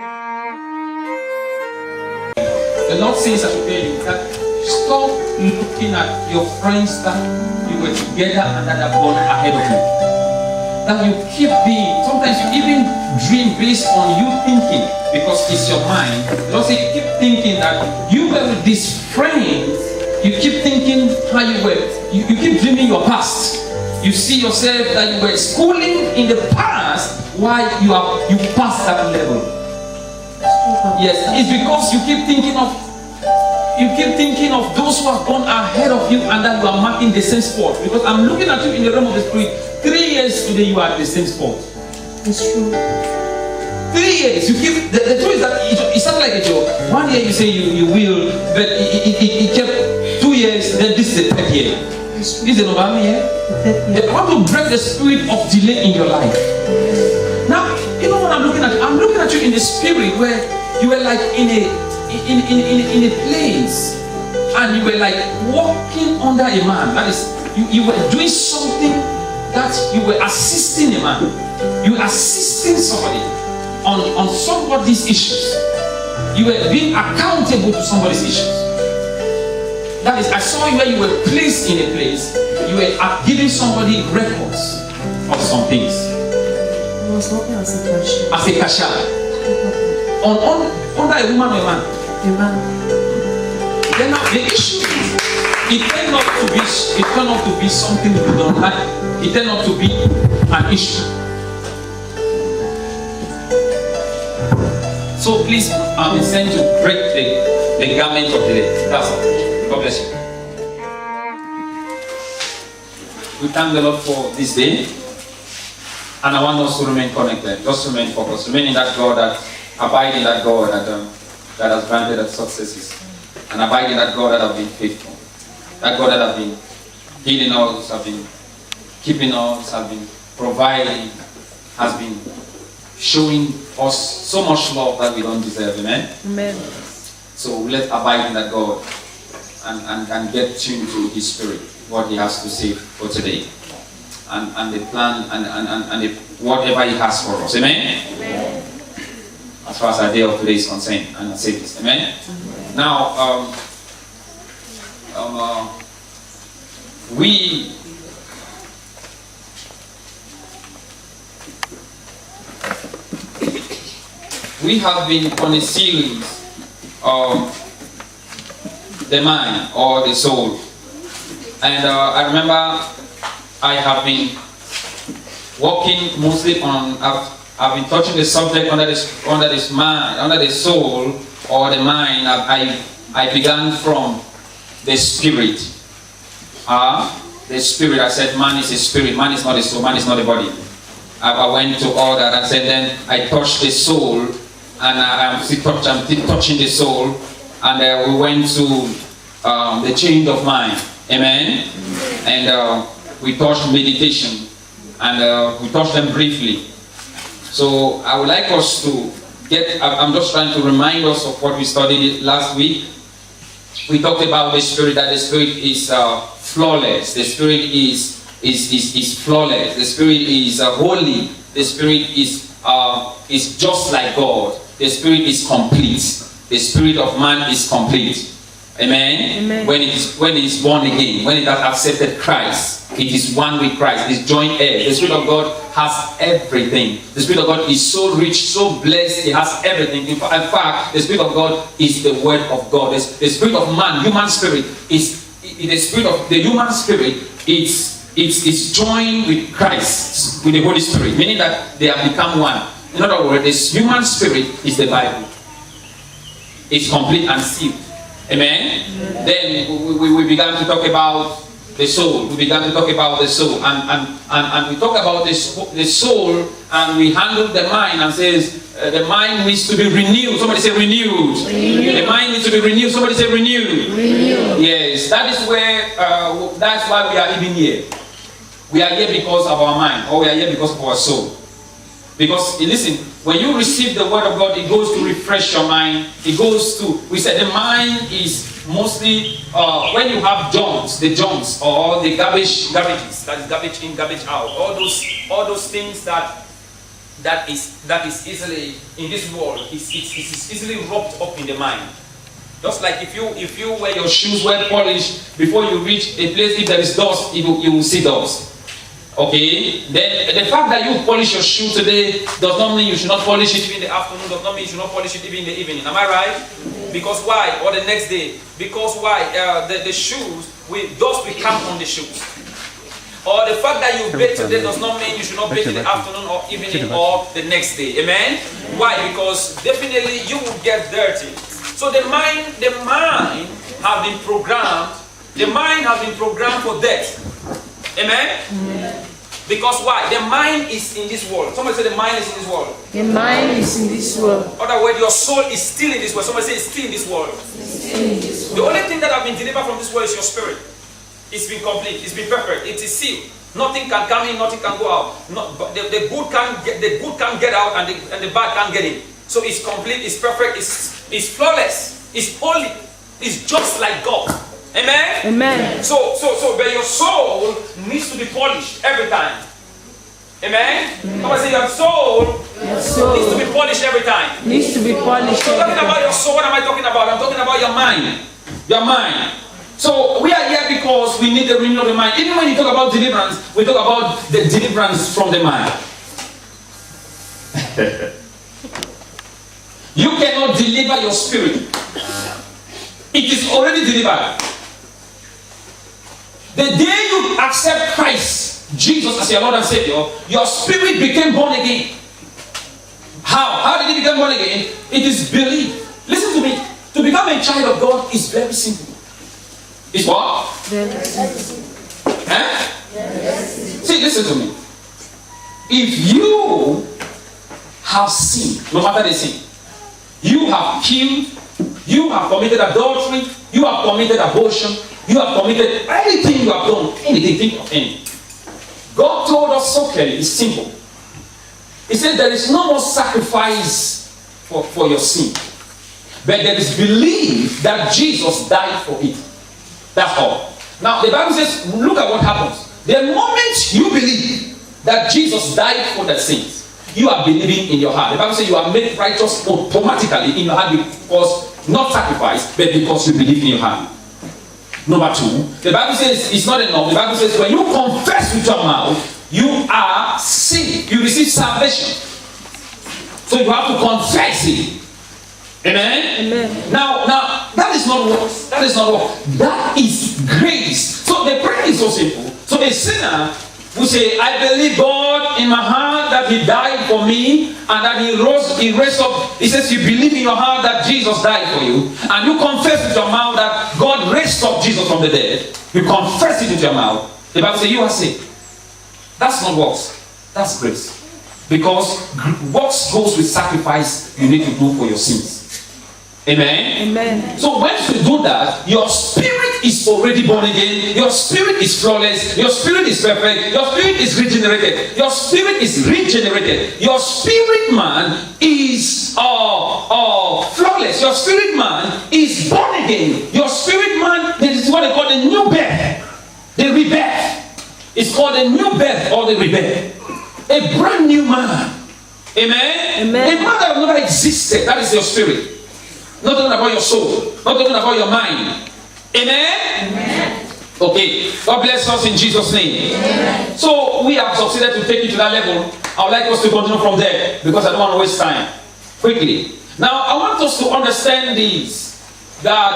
The Lord says I should tell you that stop looking at your friends that you were together and that have gone ahead of you. That you keep being, sometimes you even dream based on you thinking, because it's your mind. The Lord says you keep thinking that you were with these friends, you keep thinking how you were, you keep dreaming your past. You see yourself that you were schooling in the past while you passed that level. Yes, it's because you keep thinking of those who have gone ahead of you and that you are marking the same spot. Because I'm looking at you in the realm of the spirit. 3 years today you are at the same spot. It's true. 3 years. You keep the truth is that it sounds like a joke. 1 year you say you will, but it kept 2 years. Then this is the 3rd year. This is November year. I want to break the spirit of delay in your life. Now, you know what I'm looking at? I'm looking at you in the spirit where you were like in a place and you were like walking under a man. That is, you were doing something that you were assisting a man. You were assisting somebody on somebody's issues. You were being accountable to somebody's issues. That is, I saw you where you were placed in a place. You were giving somebody records of some things. I was working as a cashier. As a cashier. Under a woman or a man? A man. Then now the issue is, it turned out to be something you don't like. It turned out to be an issue. So please, I'm sent to break the garment of delay. That's all. God bless you. We thank the Lord for this day. And I want us to remain connected. Just remain focused. Remain in that God, that abide in that God that has granted us successes. And abide in that God that has been faithful. That God that has been healing us, has been keeping us, has been providing, has been showing us so much love that we don't deserve. Amen? Amen. So let's abide in that God and get tuned to His Spirit, what He has to say for today. And the plan and whatever He has for us. Amen? Amen. As far as our day of today is concerned, and I say this. Amen? Amen. Now, we have been on a series of the mind or the soul, and I remember I have been working mostly on. I've been touching the subject under this mind, under the soul or the mind. I began from the spirit. The spirit. I said man is a spirit. Man is not a soul. Man is not a body. I went to all that. I said then I touched the soul, and I'm still touching the soul, and we went to the change of mind. Amen. And we touched meditation, and we touched them briefly. So I would like us to I'm just trying to remind us of what we studied last week. We talked about the spirit, that the spirit is flawless. The spirit is flawless. The spirit is holy. The spirit is just like God. The spirit is complete. The spirit of man is complete. Amen? Amen. When it is born again, when it has accepted Christ, it is one with Christ. It is joint heir. The Spirit of God has everything. The Spirit of God is so rich, so blessed. It has everything. In fact, the Spirit of God is the Word of God. The Spirit of man, human spirit, is the Spirit of the human spirit. It's joined with Christ, with the Holy Spirit, meaning that they have become one. In other words, this human spirit is the Bible. It's complete and sealed. Amen? Amen. Then we began to talk about the soul. We began to talk about the soul. And we talk about the soul, and we handled the mind and says the mind needs to be renewed. Somebody say renewed. Renewed. The mind needs to be renewed. Somebody say renewed. Renewed. Yes, that is where, that's why we are even here. We are here because of our mind, or we are here because of our soul. Because, listen, when you receive the word of God, it goes to refresh your mind. It goes to, we said the mind is mostly, when you have the junks, or the garbages, that is garbage in, garbage out, all those things that that is easily in this world it's easily wrapped up in the mind. Just like if you wear your shoes well polished before you reach a place, if there is dust, you will see dust. Okay, then the fact that you polish your shoe today does not mean you should not polish it in the afternoon, does not mean you should not polish it even in the evening. Am I right? Because why? Or the next day? Because why? The shoes, dust will come on the shoes. Or the fact that you bathe today does not mean you should not bathe in the afternoon or evening or the next day. Amen? Why? Because definitely you will get dirty. So the mind has been programmed. The mind has been programmed for death. Amen? Because why? The mind is in this world. Somebody say the mind is in this world. The mind is in this world. Other word, your soul is still in this world. Somebody say it's still in this world. The only thing that has been delivered from this world is your spirit. It's been complete. It's been perfect. It is sealed. Nothing can come in. Nothing can go out. The good can't get out, and the bad can't get in. So it's complete. It's perfect. It's flawless. It's holy. It's just like God. Amen? Amen. So but your soul needs to be polished every time. Amen? Come on, say your soul needs to be polished every time. Needs to be polished. So talking about your soul, what am I talking about? I'm talking about your mind. Your mind. So we are here because we need the renewal of the mind. Even when you talk about deliverance, we talk about the deliverance from the mind. You cannot deliver your spirit. It is already delivered. The day you accept Christ, Jesus as your Lord and Savior, your spirit became born again. How did it become born again? It is belief. Listen to me. To become a child of God is very simple. It's what? Very simple. Huh? See, listen to me. If you have sinned, no matter the sin, you have killed, you have committed adultery, you have committed abortion, you have committed anything you have done, anything, think of anything. God told us, okay, it's simple. He said there is no more sacrifice for your sin. But there is belief that Jesus died for it. That's all. Now the Bible says, look at what happens. The moment you believe that Jesus died for the sins, you are believing in your heart. The Bible says you are made righteous automatically in your heart because not sacrifice, but because you believe in your heart. Number two, the Bible says it's not enough. The Bible says when you confess with your mouth, you are saved. You receive salvation. So you have to confess it. Amen? Amen. Now, that is not works. That is not work. That is grace. So the prayer is so simple. So a sinner will say, I believe God in my heart that He died for me and that He raised up. He says you believe in your heart that Jesus died for you, and you confess with your mouth that God raised up Jesus from the dead. You confess it with your mouth. The Bible says you are saved. That's not works. That's grace. Because works goes with sacrifice you need to do for your sins. Amen? Amen. So once you do that, your spirit is already born again. Your spirit is flawless. Your spirit is perfect. Your spirit is regenerated. Your spirit is regenerated. Your spirit man is flawless. Your spirit man is born again. Your spirit man, this is what they call the new birth. The rebirth. It's called the new birth or the rebirth. A brand new man. Amen? Amen. A man that never existed. That is your spirit. Not talking about your soul. Not talking about your mind. Amen? Amen. Okay. God bless us in Jesus' name. Amen. So we have succeeded to take it to that level. I would like us to continue from there because I don't want to waste time. Quickly. Now I want us to understand this. That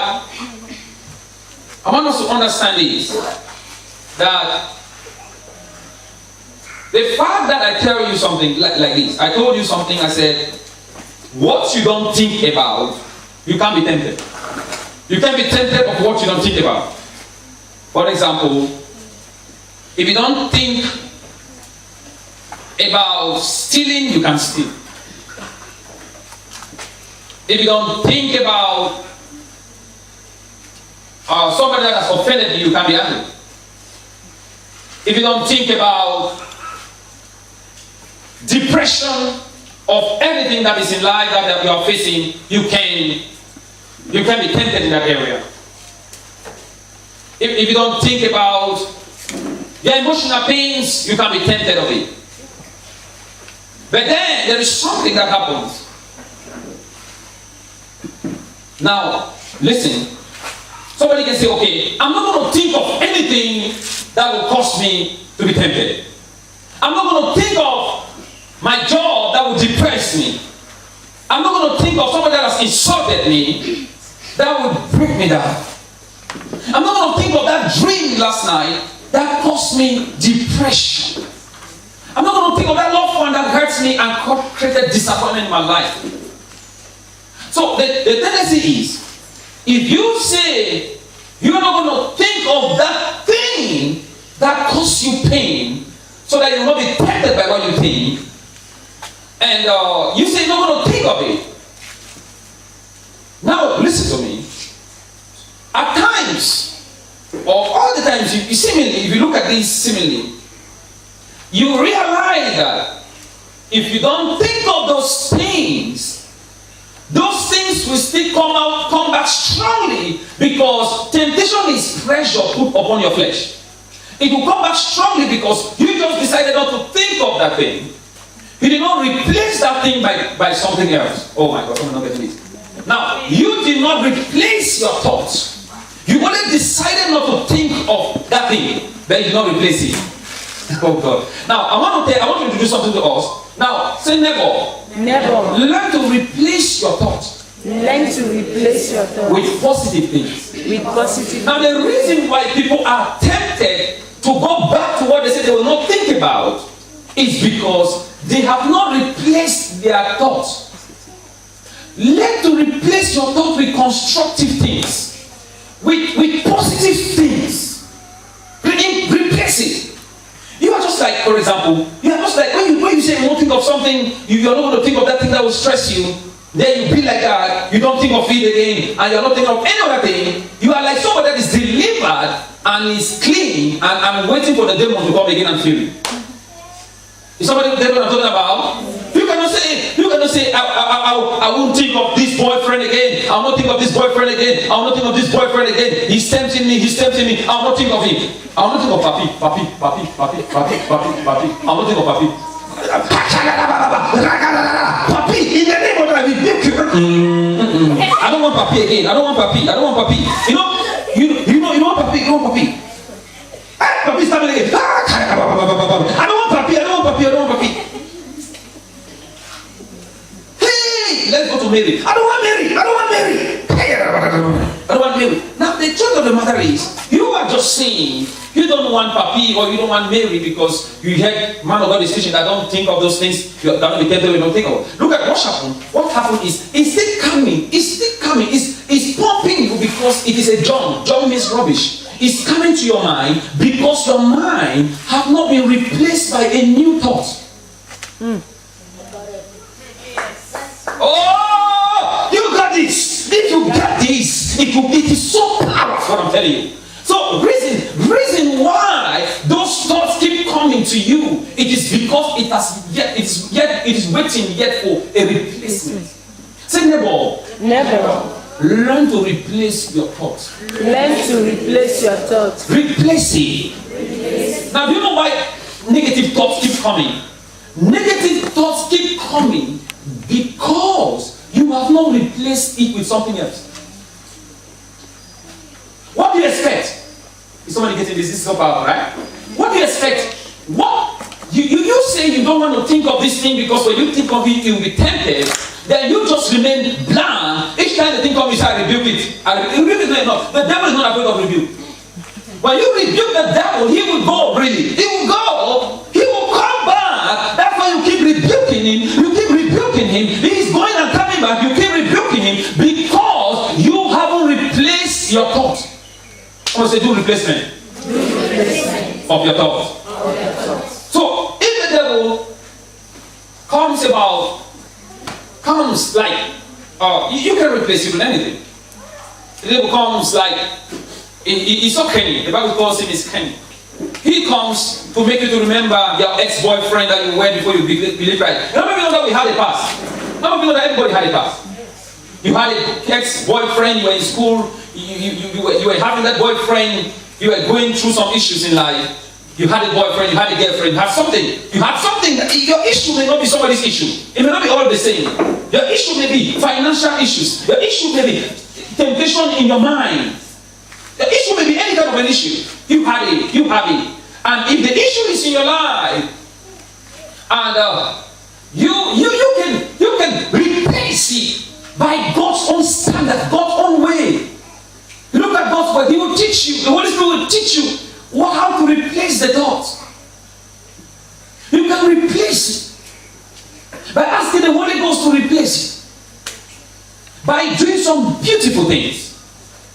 the fact that I tell you something like this. I told you something. I said, what you don't think about, you can't be tempted. You can't be tempted of what you don't think about. For example, if you don't think about stealing, you can steal. If you don't think about somebody that has offended you, you can be angry. If you don't think about depression of anything that is in life that you are facing, you can be tempted in that area. If you don't think about your emotional pains, you can be tempted of it. But then there is something that happens. Now, listen. Somebody can say, okay, I'm not going to think of anything that will cause me to be tempted. I'm not going to think of my job that will depress me. I'm not going to think of somebody that has insulted me that will break me down. I'm not going to think of that dream last night that caused me depression. I'm not going to think of that loved one that hurts me and created disappointment in my life. So the tendency is, if you say you're not going to think of that thing that causes you pain, so that you'll not be tempted by what you think, and you say you're not going to think of it. Now, listen to me. At times, or all the times, you seemingly, if you look at this seemingly, you realize that if you don't think of those things will still come back strongly, because temptation is pressure put upon your flesh. It will come back strongly because you just decided not to think of that thing. You did not replace that thing by something else. Oh my God, I'm not getting it. Now, you did not replace your thoughts. You only decided not to think of that thing, but you did not replace it. Oh God. Now, I want you to do something to us. Now, say never. Never. Learn to replace your thoughts. Learn to replace your thoughts with positive things. With positive. Now, the reason why people are tempted to go back to what they say they will not think about is because they have not replaced their thoughts. Learn to replace your thoughts with constructive things, with positive things. Replace it. You are just like, for example, you are just like when you say you won't think of something, you are not going to think of that thing that will stress you. Then you be like that, you don't think of it again, and you're not thinking of any other thing. You are like somebody that is delivered and is clean, and I'm waiting for the demon to come again and feel you. Is somebody there what I'm talking about? You cannot say, I won't think of this boyfriend again. I will not think of this boyfriend again. I will not think of this boyfriend again. He's tempting me. I will not think of him. I will not think of papi. I will not think of papi. Papi, in the name of God, I don't want papi again. I don't want papi. You know papi. Papi is coming again. I don't want papi. Hey, let's go to Mary. I don't want Mary. Now the truth of the matter is, you are just saying you don't want papi or you don't want Mary because you heard man of God is teaching that don't think of those things. You don't be tempted, you don't think of it. Look at what happened. What happened is it's still coming. It's pumping you because it is a germ. Germ means rubbish. It's coming to your mind because your mind have not been replaced by a new thought. Oh, you got this. If you got this, it is so powerful. I'm telling you. So reason why those thoughts keep coming to you, it is because it is waiting yet for a replacement. Say never. Learn to replace your thoughts. Learn to replace your thoughts. Replace it. Now, do you know why negative thoughts keep coming? Negative thoughts keep coming because you have not replaced it with something else. What do you expect? Is somebody getting this? This is so powerful, right? What do you expect? What you say you don't want to think of this thing because when you think of it, you'll be tempted. Then you just remain bland. Each time the thing comes, I rebuke it. Rebuke is not enough. The devil is not afraid of rebuke. When you rebuke the devil, he will go, really. He will go. He will come back. That's why you keep rebuking him. He's going and coming back. You keep rebuking him because you haven't replaced your thoughts. I want to say do replacement. Of your thoughts. So if the devil comes like you can replace it with anything. The devil comes like it's okay. The Bible calls him is Kenny. He comes to make you to remember your ex-boyfriend that you were before you believe right. How many of you know that we had a past? How many of you know that everybody had a past? You had an ex-boyfriend, you were in school, you were having that boyfriend, you were going through some issues in life. You had a boyfriend, you had a girlfriend, you had something. You had something. Your issue may not be somebody's issue. It may not be all the same. Your issue may be financial issues. Your issue may be temptation in your mind. The issue may be any kind of an issue. You have it. And if the issue is in your life, and you can replace it by God's own standard, God's own way. Look at God's word. He will teach you. The Holy Spirit will teach you how to replace the thoughts. You can replace it by asking the Holy Ghost to replace it by doing some beautiful things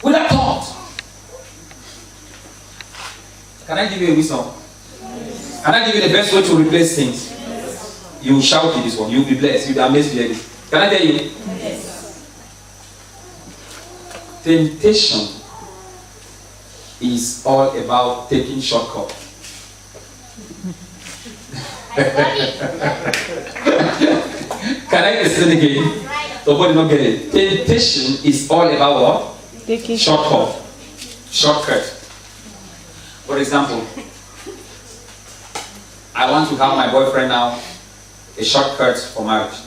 with that thought. Can I give you a wisdom? Can I give you the best way to replace things? You will shout in this one. You will be blessed. You will be amazed to hear this. Can I tell you? Yes. Temptation is all about taking shortcuts. Can I explain again? Nobody not get it. Temptation is all about what? Taking Shortcut. For example, I want to have my boyfriend now a shortcut for marriage.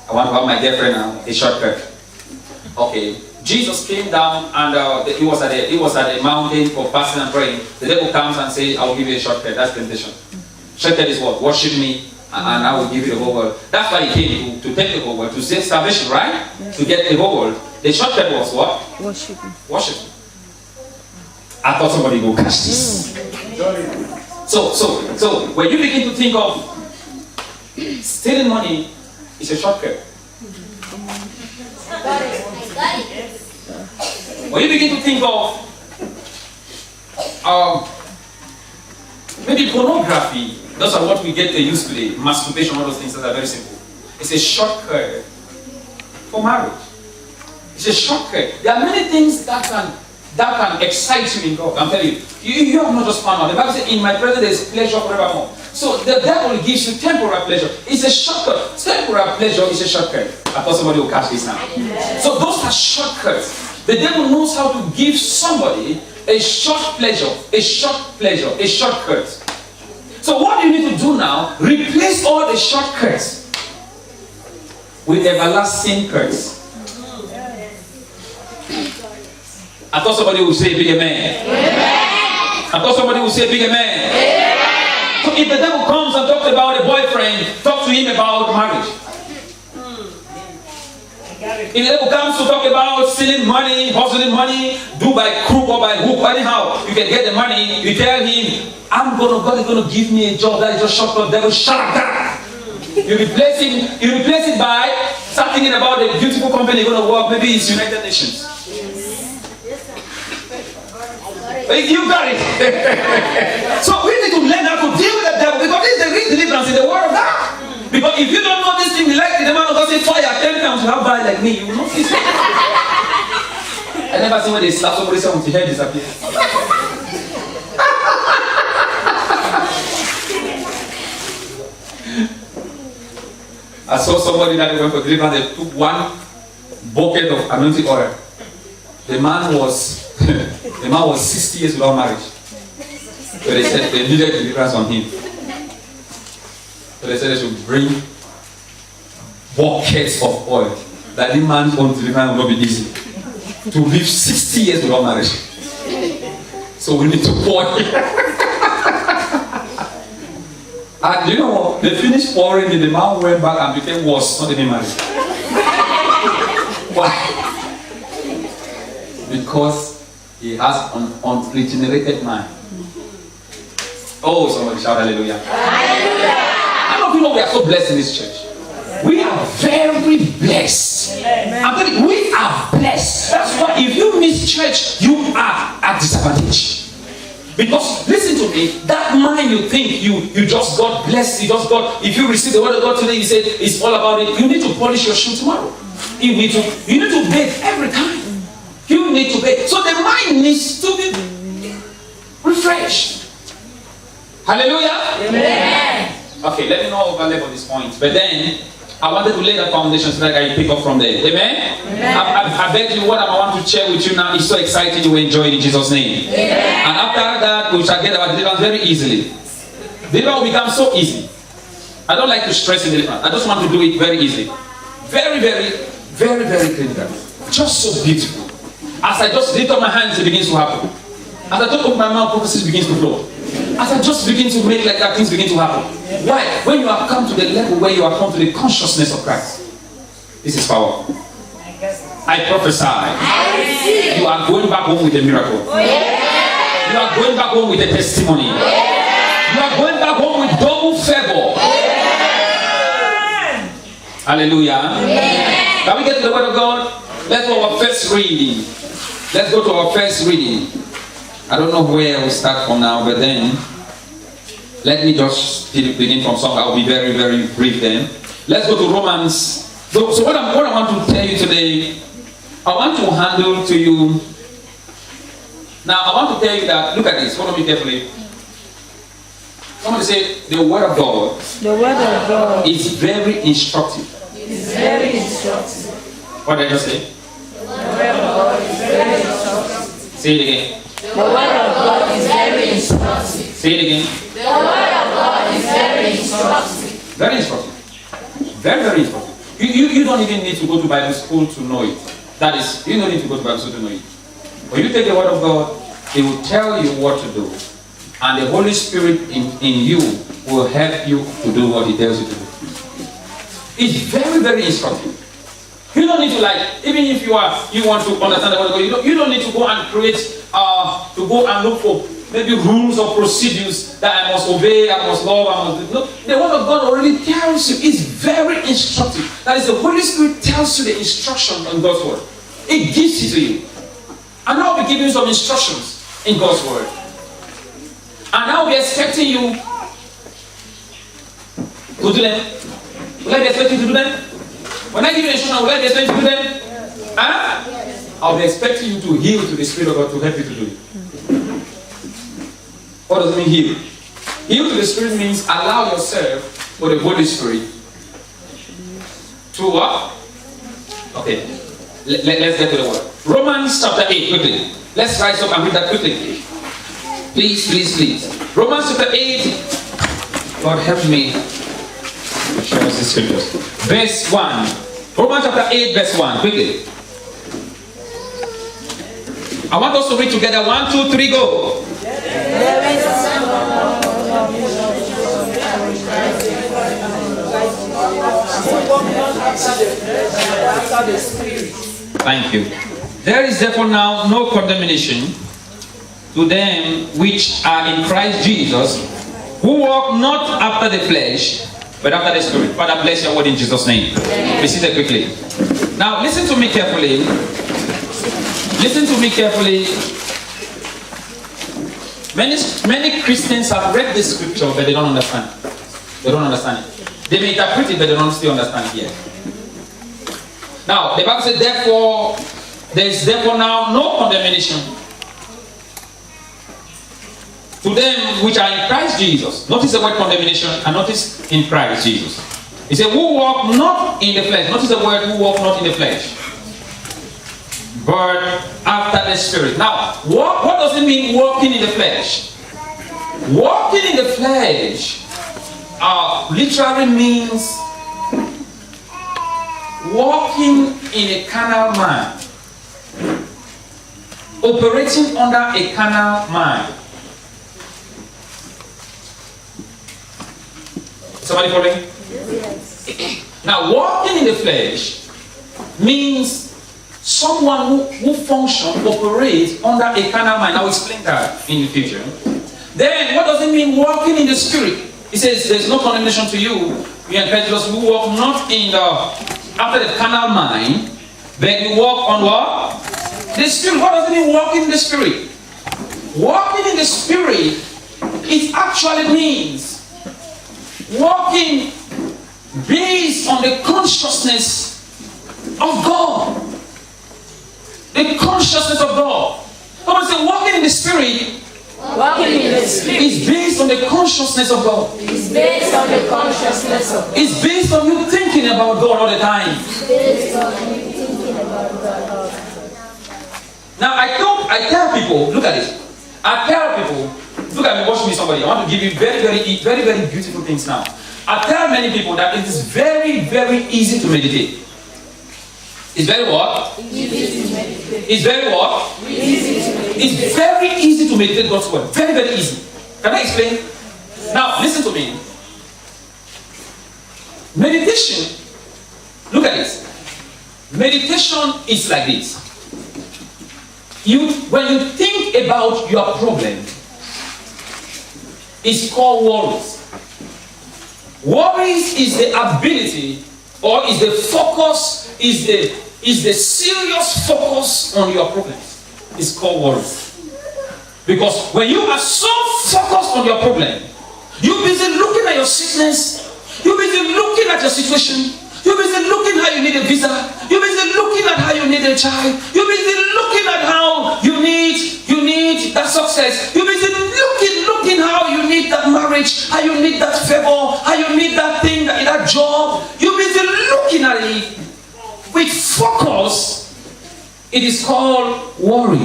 I want to have my girlfriend now a shortcut. Okay. Jesus came down and he was at a mountain for fasting and praying. The devil comes and says, I will give you a shortcut. That's temptation. Shortcut is what? Worship me and I will give you the whole world. That's why he came, to take the whole world, to save salvation, right? Yes. To get the whole world. The shortcut was what? Worship me. Worship me. I thought somebody would catch this. So when you begin to think of stealing money, it's a shortcut. When you begin to think of maybe pornography, those are what we get used today, masturbation, all those things that are very simple. It's a shortcut for marriage. It's a shortcut. There are many things that can excite you in God. I'm telling you, you have not just found out. The Bible says, in my presence there is pleasure forevermore. So the devil gives you temporal pleasure. It's a shortcut. Temporal pleasure is a shortcut. I thought somebody will catch this now. So those are shortcuts. The devil knows how to give somebody a short pleasure, a shortcut. So what do you need to do now? Replace all the shortcuts with everlasting cuts. I thought somebody would say big amen. I thought somebody would say big amen. So if the devil comes and talks about a boyfriend, talk to him about marriage. If the devil comes to talk about stealing money, hustling money, do by crook or by hook, anyhow, you can get the money, you tell him, God is going to give me a job that is just shortcut. Devil, shut up. You replace it by start thinking about the beautiful company you're going to work. Maybe it's United Nations. You got it. So we need to learn how to deal with the devil, because this is the real deliverance in the word of God. Because if you don't know this thing, like the man of God say, fire 10 times, you have bad like me, you will not see it. I never seen when they slap somebody until the hair disappears. I saw somebody that went for deliverance, they took one bucket of anointing oil. The man was 60 years without marriage. So they said they needed deliverance on him. So they said they should bring buckets of oil. That the man's own deliverance will not be easy. To live 60 years without marriage. So we need to pour it. And you know what? They finished pouring it, the man went back and became worse, not even married. Why? Because he has an unregenerated mind. Oh, somebody shout hallelujah. Hallelujah. I don't know we are so blessed in this church. We are very blessed. I'm telling you, we are blessed. That's why if you miss church, you are at disadvantage. Because listen to me, that mind you think you just got blessed, you just got, if you receive the word of God today, you said it's all about it. You need to polish your shoe tomorrow. You need to bathe every time. You need to bathe. So the mind needs to be refreshed. Hallelujah. Amen. Okay, let me not overlap on this point. But then I wanted to lay that foundation so that I pick up from there. Amen? I beg you, what I want to share with you now is so exciting, you will enjoy it in Jesus' name. Amen. And after that, we shall get our deliverance very easily. Deliverance will become so easy. I don't like to stress in deliverance. I just want to do it very easily. Very, very, very, very clinical. Just so beautiful. As I just lift up my hands, it begins to happen. As I open my mouth, prophecy begins to flow. As I just begin to make like that, things begin to happen. Why? When you have come to the level where you have come to the consciousness of Christ, this is power. I prophesy. You are going back home with a miracle. You are going back home with a testimony. You are going back home with double favor. Hallelujah. Can we get to the word of God? Let's go to our first reading. Let's go to our first reading. I don't know where we start from now, but then let me just begin from something. I'll be very, very brief then. Let's go to Romans. So what I want to tell you today, I want to handle to you. Now I want to tell you that, look at this, follow me carefully. Somebody say, the word of God, is very instructive. It's very instructive. What did I just say? The word of God is very instructive. Say it again. The word of God is very instructive. Say it again. The word of God is very instructive. Very instructive. Very, very instructive. You don't even need to go to Bible school to know it. That is, you don't need to go to Bible school to know it. When you take the word of God, it will tell you what to do. And the Holy Spirit in you will help you to do what He tells you to do. It's very, very instructive. You don't need to even if you want to understand the word of God, you don't need to go and create, to go and look for maybe rules or procedures that I must obey, I must love, I must do. No, the word of God already tells you. It's very instructive. That is, the Holy Spirit tells you the instruction in God's word. It gives it to you. And I'll be giving you some instructions in God's word. And I'll be expecting you to do them. Will I be expecting you to do them? When I give you instruction, will I be expecting you to do them? Huh? I'll be expecting you to yield to the Spirit of God to help you to do it. What does it mean, yield? Yield to the Spirit means allow yourself for the Holy Spirit to what? Okay. Let's get to the word. Romans chapter 8, quickly. Let's rise up and read that quickly. Please, please, please. Romans chapter 8. God help me. Show us the scriptures. Verse 1. Romans chapter 8, verse 1. Quickly. I want us to read together. 1, 2, 3, go. Thank you. There is therefore now no condemnation to them which are in Christ Jesus, who walk not after the flesh, but after the Spirit. Father, bless your word in Jesus' name. Be seated quickly. Now, listen to me carefully. Listen to me carefully. Many Christians have read this scripture, but they don't understand. They don't understand it. They may interpret it, but they don't still understand it yet. Now, the Bible says, therefore, there is therefore now no condemnation to them which are in Christ Jesus. Notice the word condemnation, and notice in Christ Jesus. He said, who walk not in the flesh. Notice the word, who walk not in the flesh, but after the Spirit. Now, what does it mean walking in the flesh? Walking in the flesh literally means walking in a carnal mind, operating under a carnal mind. Somebody following? Yes. Now, walking in the flesh means someone who functions, operates under a carnal mind. I'll explain that in the future. Then, what does it mean walking in the Spirit? It says there's no condemnation to you. We encourage us who walk not in after the carnal mind, but you walk on what? The Spirit. What does it mean walking in the Spirit? Walking in the Spirit, it actually means walking based on the consciousness of God. The consciousness of God. Somebody say, walking in the Spirit Walking in the Spirit is based on the consciousness of God. is based on the consciousness of God. It's based on you thinking about God all the time. Based on you thinking about God all the time. Now I tell people, look at this. I tell people, look at me, watch me somebody. I want to give you very, very beautiful things now. I tell many people that it is very, very easy to meditate. It's very what? Easy to meditate. It's very what? Easy to meditate. It's very easy to meditate God's word. Very, very easy. Can I explain? Now, listen to me. Meditation, look at this. Meditation is like this. When you think about your problem, it's called worries. Worries is the ability, or is the focus, is the serious focus on your problems. It's called worries. Because when you are so focused on your problem, you're busy looking at your sickness, you're busy looking at your situation, you're busy looking how you need a visa, you're busy looking at how you need a child, you're busy looking at how you need that success, you're busy looking how you need that marriage, how you need that favor, how you need that thing, that job. You're busy looking at it with focus. It is called worry.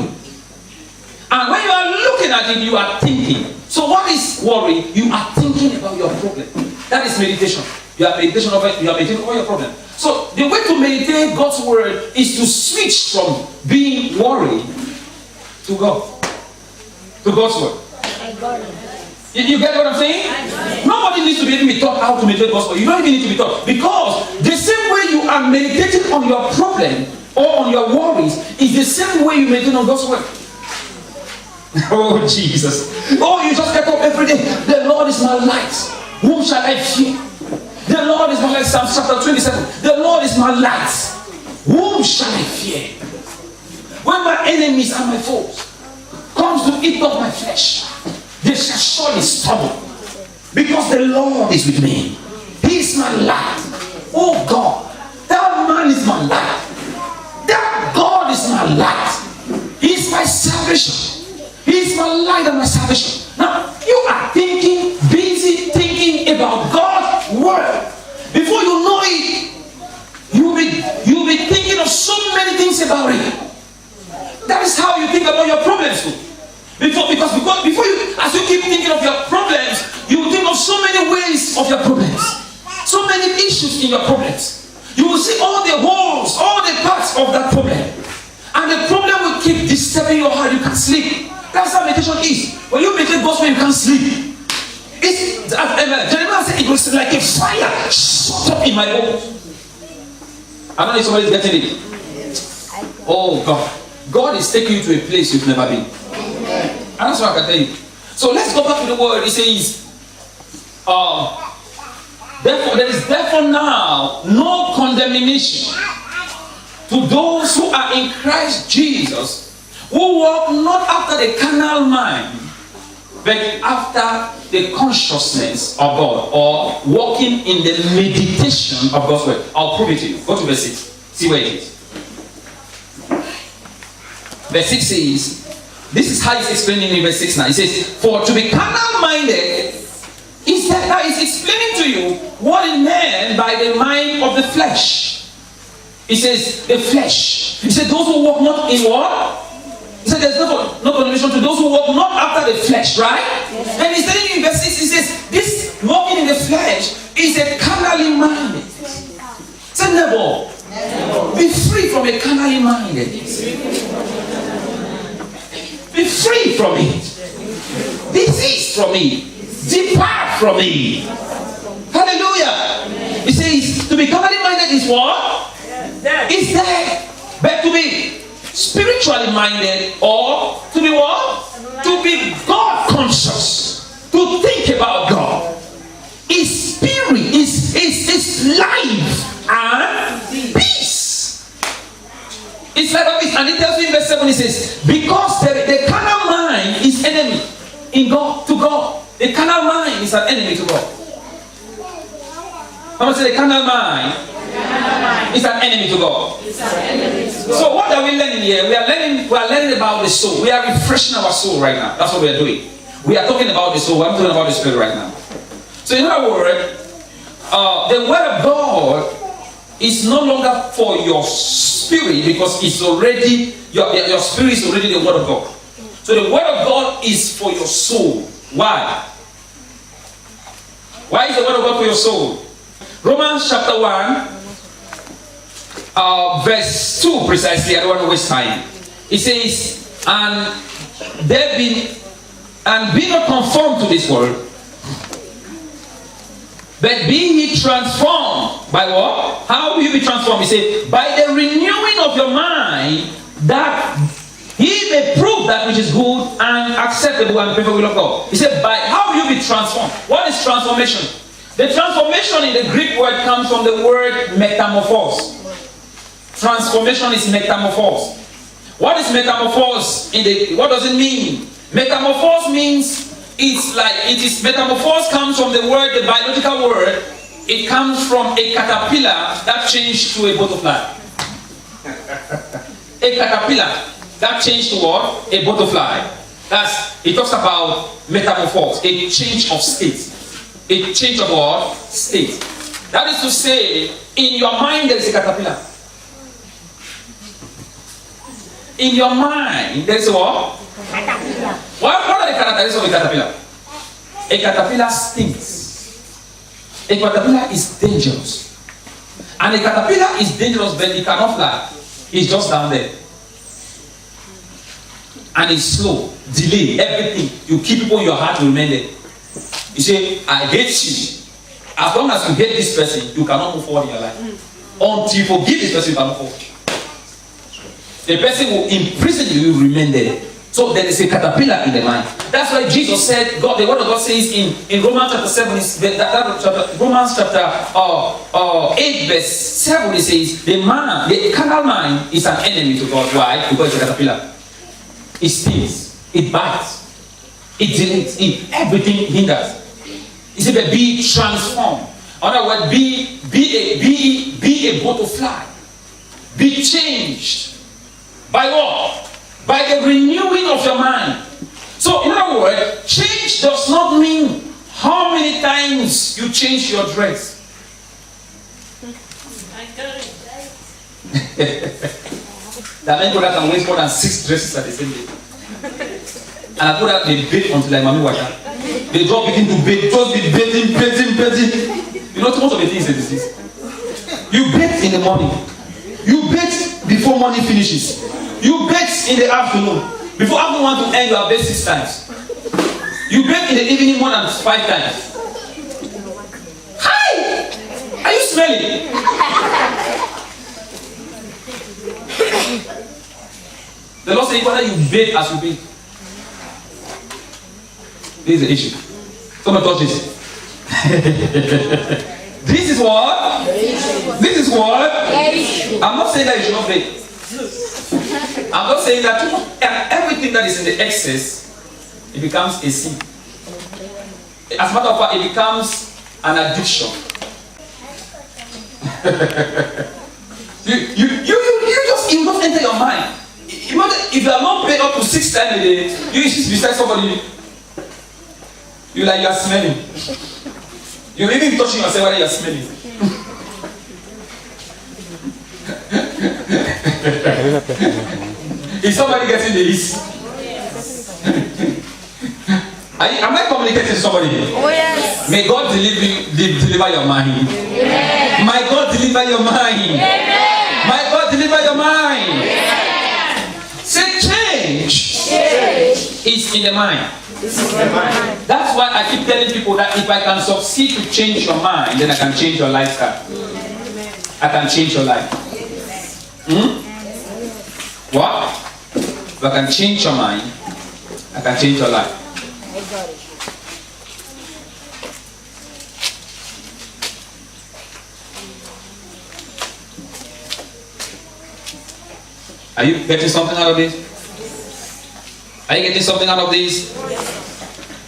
And when you are looking at it, you are thinking. So what is worry? You are thinking about your problem. That is meditation. You are meditating over your problem. So the way to meditate God's word is to switch from being worried to God. To God's word. You get what I'm saying? Nobody needs to be taught how to meditate God's word. You don't even need to be taught. Because the same way you are meditating on your problem or on your worries is the same way you meditate on God's word. Oh, Jesus. Oh, you just get up every day. The Lord is my light. Whom shall I fear? The Lord is my light. Psalm chapter 27. The Lord is my light. Whom shall I fear? When my enemies and my foes comes to eat up my flesh, they shall surely stumble. Because the Lord is with me. He is my light. Oh God, that man is my light. That God is my light. He is my salvation. He is my light and my salvation. Now, you are busy thinking about God's word. Before you know it, you'll be thinking of so many things about it. That is how you think about your problems too. Because before you, as you keep thinking of your problems, you will think of so many ways of your problems. So many issues in your problems. You will see all the holes, all the parts of that problem. And the problem will keep disturbing your heart. You can't sleep. That's how meditation is. When you meditate God's word, you can't sleep. Jeremiah said it was like a fire shut up in my bones. I don't know if somebody's getting it. Oh God. God is taking you to a place you've never been. And that's what I can tell you. So let's go back to the word. It says, there is therefore now no condemnation to those who are in Christ Jesus, who walk not after the carnal mind, but after the consciousness of God, or walking in the meditation of God's word. I'll prove it to you. Go to verse 6. See where it is. Verse 6 says, this is how he's explaining in verse 6 now. He says, for to be carnal minded, now he's explaining to you what it meant by the mind of the flesh. He says, the flesh. He said, those who walk not in what? He said, there's no condemnation to those who walk not after the flesh, right? Yes. And he's telling you in verse 6, he says, this walking in the flesh is a carnally minded. Say, never. Be free from a carnally mindedness. Be free from it. Desist from it. Depart from it. Hallelujah. He says, to be carnally minded is what? It's death. But to be spiritually minded, or to be what? To be God conscious. To think about God. Is spirit, is life and peace. It's like this. And it tells you in verse 7, it says, because the carnal mind is enemy in God to God. The carnal mind is an enemy to God. I'm going to say the carnal mind is an enemy to God. It's an enemy to God. So what are we learning here? We are learning about the soul. We are refreshing our soul right now. That's what we are doing. We are talking about the soul. I'm talking about the spirit right now. So in other words, the word of God is no longer for your spirit, because it's already your spirit is already the word of God. So the word of God is for your soul. Why? Why is the word of God for your soul? Romans chapter 1, verse 2 precisely. I don't want to waste time. It says, be not conformed to this world, but be ye transformed by what? How will you be transformed? He said, by the renewing of your mind, that ye may prove that which is good and acceptable and perfect will of God. He said, by how will you be transformed? What is transformation? The transformation in the Greek word comes from the word metamorphose. Transformation is metamorphose. What is metamorphose? What does it mean? Metamorphose means metamorphose comes from the biological word. It comes from a caterpillar that changed to a butterfly. A caterpillar that changed to what? A butterfly. It talks about metamorphose, a change of state. A change of what? State. That is to say, in your mind there is a caterpillar. In your mind there is a what? Caterpillar. What are the characteristics of a caterpillar? A caterpillar stinks. A caterpillar is dangerous. And a caterpillar is dangerous when it cannot fly. It's just down there. And it's slow, delay, everything. You keep people in your heart to remain there. You say, I hate you. As long as you hate this person, you cannot move forward in your life. Until you forgive this person, you cannot move forward. The person will imprison you, you remain there. So there is a caterpillar in the mind. That's why Jesus said, the word of God says in Romans chapter 7, Romans chapter 8 verse 7, it says, the carnal mind is an enemy to God. Why? Because it's a caterpillar. It stings, it bites, it deletes, everything hinders. He said, but be transformed. In other words, be a butterfly. Be changed. By what? By the renewing of your mind. So, in other words, change does not mean how many times you change your dress. That men that can waste more than 6 dresses at the same day. And I put out they bathe until like mommy water. They drop begin to bathe, just be bathing. You know, most of the things is this. You bathe in the morning. You bathe before morning finishes. You bathe in the afternoon. Before afternoon want to end, you have bathed 6 times. You bathe in the evening more than 5 times. Hi! Are you smelling? The Lord said, whether you bathe as you bathe. This is the issue. Someone touch this. This is what? This is what? I'm not saying that you should not bathe. I'm not saying that everything that is in the excess, it becomes a sin. As a matter of fact, it becomes an addiction. You just enter your mind. If you are not paid up to 6 times a day, you sit beside somebody, you are smelling. You're even touching yourself while you're smelling. Is somebody getting this? Am I communicating to somebody? Oh yes. May God deliver your mind. Amen. My God deliver your mind. Amen. My God deliver your mind. Amen. Say change is in the mind. That's why I keep telling people that if I can succeed to change your mind, then I can change your lifestyle. I can change your life. What? If I can change your mind, I can change your life. Are you getting something out of this? Are you getting something out of this?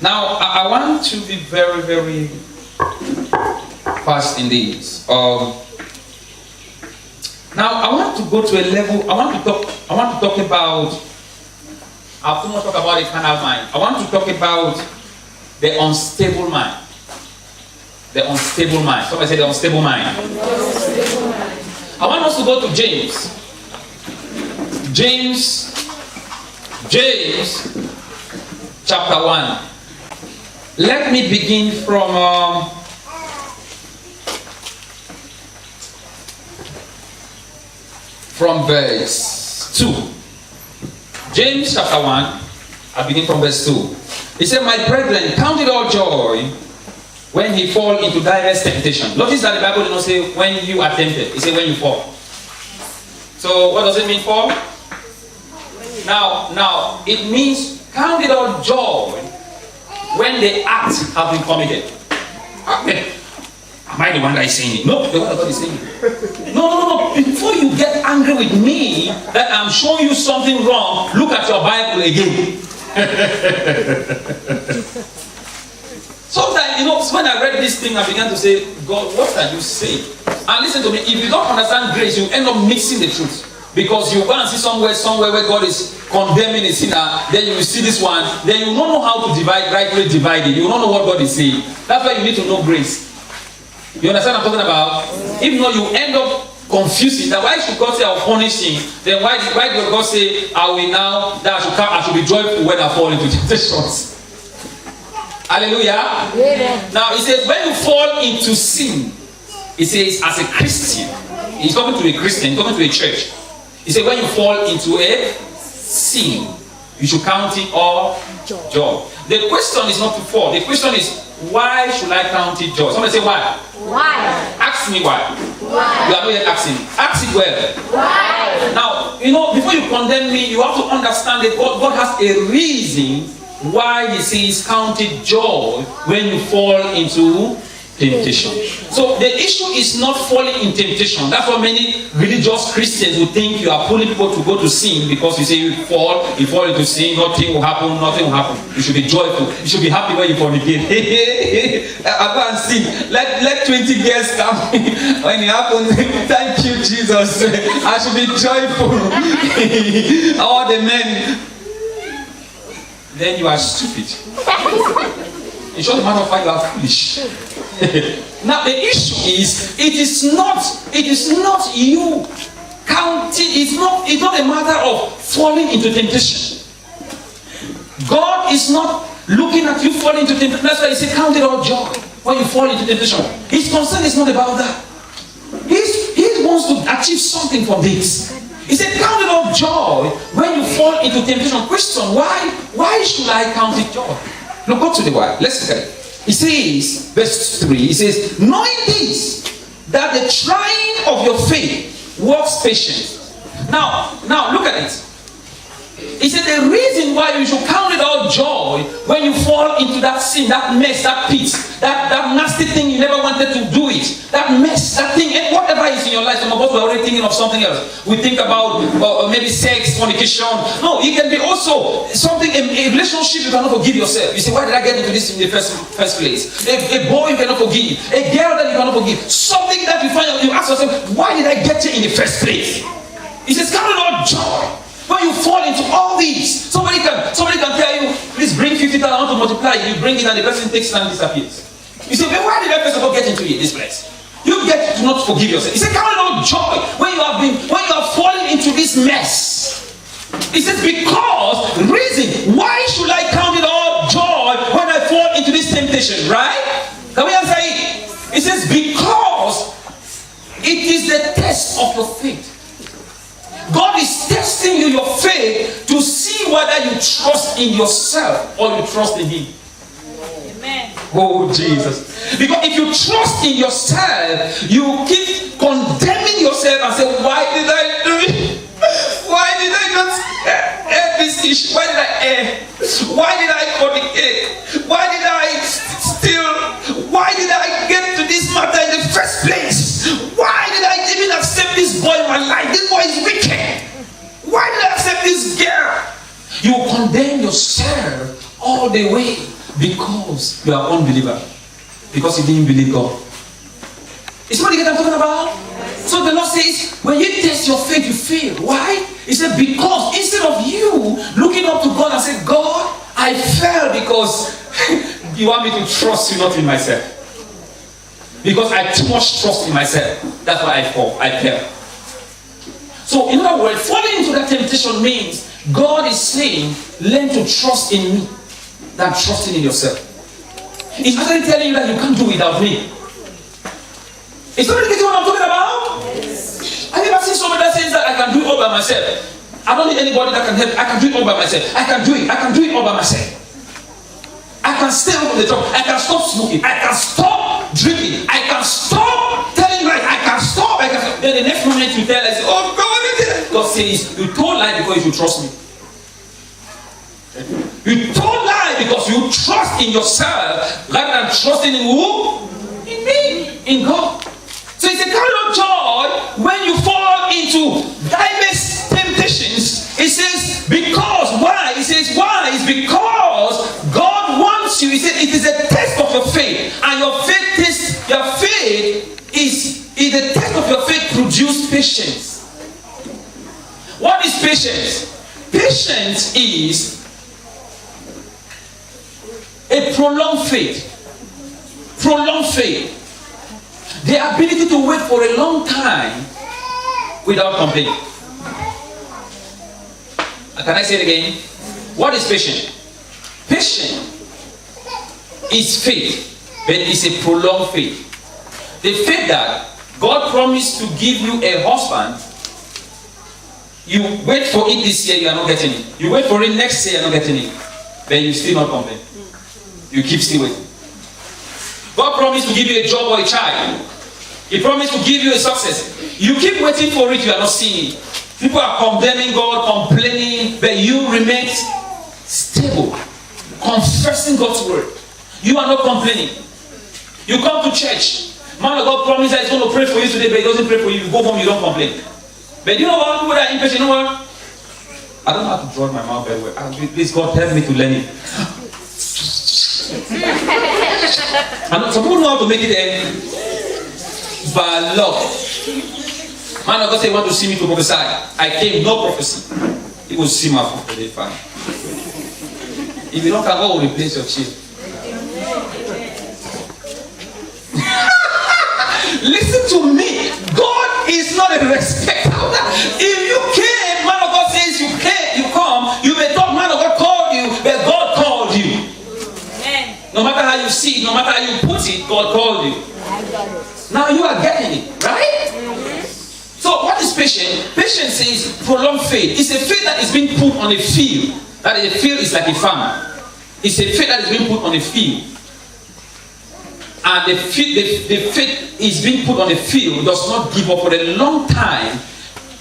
Now, I want to be very, very fast in this. Now I want to go to a level. I want to talk about. I've too much talk about a carnal mind. I want to talk about the unstable mind. The unstable mind. Somebody say the unstable mind. I want us to go to James. James chapter 1. Let me begin from verse 2. James chapter 1, I begin from verse 2. He said, my brethren, count it all joy when he fall into diverse temptation. Notice that the Bible did not say when you are tempted. It said when you fall. So what does it mean fall? Now it means count it all joy when the acts have been committed. Am I the one that is saying it? No, the one that God is saying it. No. Before you get angry with me that I'm showing you something wrong, look at your Bible again. Sometimes, when I read this thing, I began to say, God, what are you saying? And listen to me, if you don't understand grace, you end up mixing the truth. Because you go and see somewhere where God is condemning a sinner, then you will see this one, then you don't know how to rightly divide it. You don't know what God is saying. That's why you need to know grace. You understand what I'm talking about? If not, you end up confusing that why should God say I'll punish him? Then why did God say I will now that I should be joyful when I fall into temptations? Hallelujah. Yeah. Now he says when you fall into sin, he says as a Christian, he's talking to a Christian, he's talking to a church. He said when you fall into a sin, you should count it all joy. The question is not to fall. The question is, why should I count it joy? Somebody say why. Why? Ask me why. Why? You are not yet asking. Ask it well. Why? Now, before you condemn me, you have to understand that God has a reason why he says count it joy when you fall into temptation. So the issue is not falling in temptation. That's why many religious Christians will think you are pulling people to go to sin because you say you fall into sin, nothing will happen. You should be joyful. You should be happy when you fornicate. I go and sin. Let 20 girls come when it happens. Thank you, Jesus. I should be joyful. All the men. Then you are stupid. In short, matter of fact, you are foolish. Now the issue is, it is not you counting. It's not a matter of falling into temptation. God is not looking at you falling into temptation. That's why he said, count it all joy when you fall into temptation. His concern is not about that. He wants to achieve something from this. He said, count it all joy when you fall into temptation. Question, why should I count it joy? Now go to the why. Let's look at it. He says, verse 3, he says, knowing this, that the trying of your faith works patience. Now look at it. He said the reason why you should count it all joy when you fall into that sin, that mess, that pit, that nasty thing you never wanted to do it, that mess, that thing, and whatever is in your life. Some of us were already thinking of something else. We think about maybe sex, fornication. No, it can be also something, a relationship you cannot forgive yourself. You say, why did I get into this in the first place? A boy you cannot forgive, a girl that you cannot forgive, something that you find out, you ask yourself, why did I get here in the first place? He says, count it all joy when you fall into all these. Somebody can tell you, please bring 50,000, I want to multiply. You bring it and the person takes it and disappears. You say, well, why did that person get into this place? You get to not forgive yourself. He said, count it all joy when you are falling into this mess. He says, because reason, why should I count it all joy when I fall into this temptation, right? Can we answer it? He says, because it is the test of your faith. God is testing you, your faith, to see whether you trust in yourself or you trust in Him. Amen. Oh, Jesus. Because if you trust in yourself, you keep condemning yourself and say, why did I do it? Why did I not have this issue? Why did I err? Why did I fornicate? Why did I steal? Why did I get to this matter in the first place? Why did I even accept this boy in my life? This boy is wicked. Why did I accept this girl? You condemn yourself all the way because you are unbeliever. Because you didn't believe God. Is what you get I'm talking about? So the Lord says, when you test your faith, you fail. Why? He said, because instead of you looking up to God and saying, God, I fell because you want me to trust you, not in myself. Because I too much trust in myself. That's why I fall. I fell. So, in other words, falling into that temptation means God is saying, learn to trust in me than trusting in yourself. He's actually telling you that you can't do without me. Is somebody getting what I'm talking about? Yes. Have you ever seen somebody that says that I can do it all by myself? I don't need anybody that can help. I can do it all by myself. I can do it. I can do it all by myself. I can stay up on the top. I can stop smoking. I can stop drinking. I can stop telling lies. I can stop. Then the next moment you tell us, oh God, God says, you told lie because you trust me. You told lie because you trust in yourself rather than trusting in who? In me, in God. So it's a kind of joy when you fall into diverse temptations. It says, because, why? It says, why? It's because God wants you. He said, it is a test of your faith. And your faith is the test of your faith produce patience. What is patience? Patience is a prolonged faith. Prolonged faith. The ability to wait for a long time without complaining. Can I say it again? What is patience? Patience is faith, but it's a prolonged faith. The faith that God promised to give you a husband, you wait for it this year, you are not getting it. You wait for it next year, you are not getting it. Then you still not complain. You keep still waiting. God promised to give you a job or a child. He promised to give you a success. You keep waiting for it, you are not seeing it. People are condemning God, complaining, but you remain stable, confessing God's word. You are not complaining. You come to church. Man of God promised that he's going to pray for you today, but he doesn't pray for you. You go home, you don't complain. But you know what? People that are impatient, you know what? I don't know how to draw my mouth very well. Please, God, help me to learn it. And some people know how to make it end by love. Man of God said, want to see me to prophesy. I came, no prophecy. He will see my food today, fine. If you don't come, God will replace your child. Listen to me. God is not a respecter. If you came, man of God says you came, you come, you may talk, man of God called you, but God called you. Amen. No matter how you see it, no matter how you put it, God called you. Now you are getting it, right? So what is patience? Patience is prolonged faith. It's a faith that is being put on a field. That a field is like a farm. It's a faith that is being put on a field. And the faith is being put on the field, does not give up for a long time.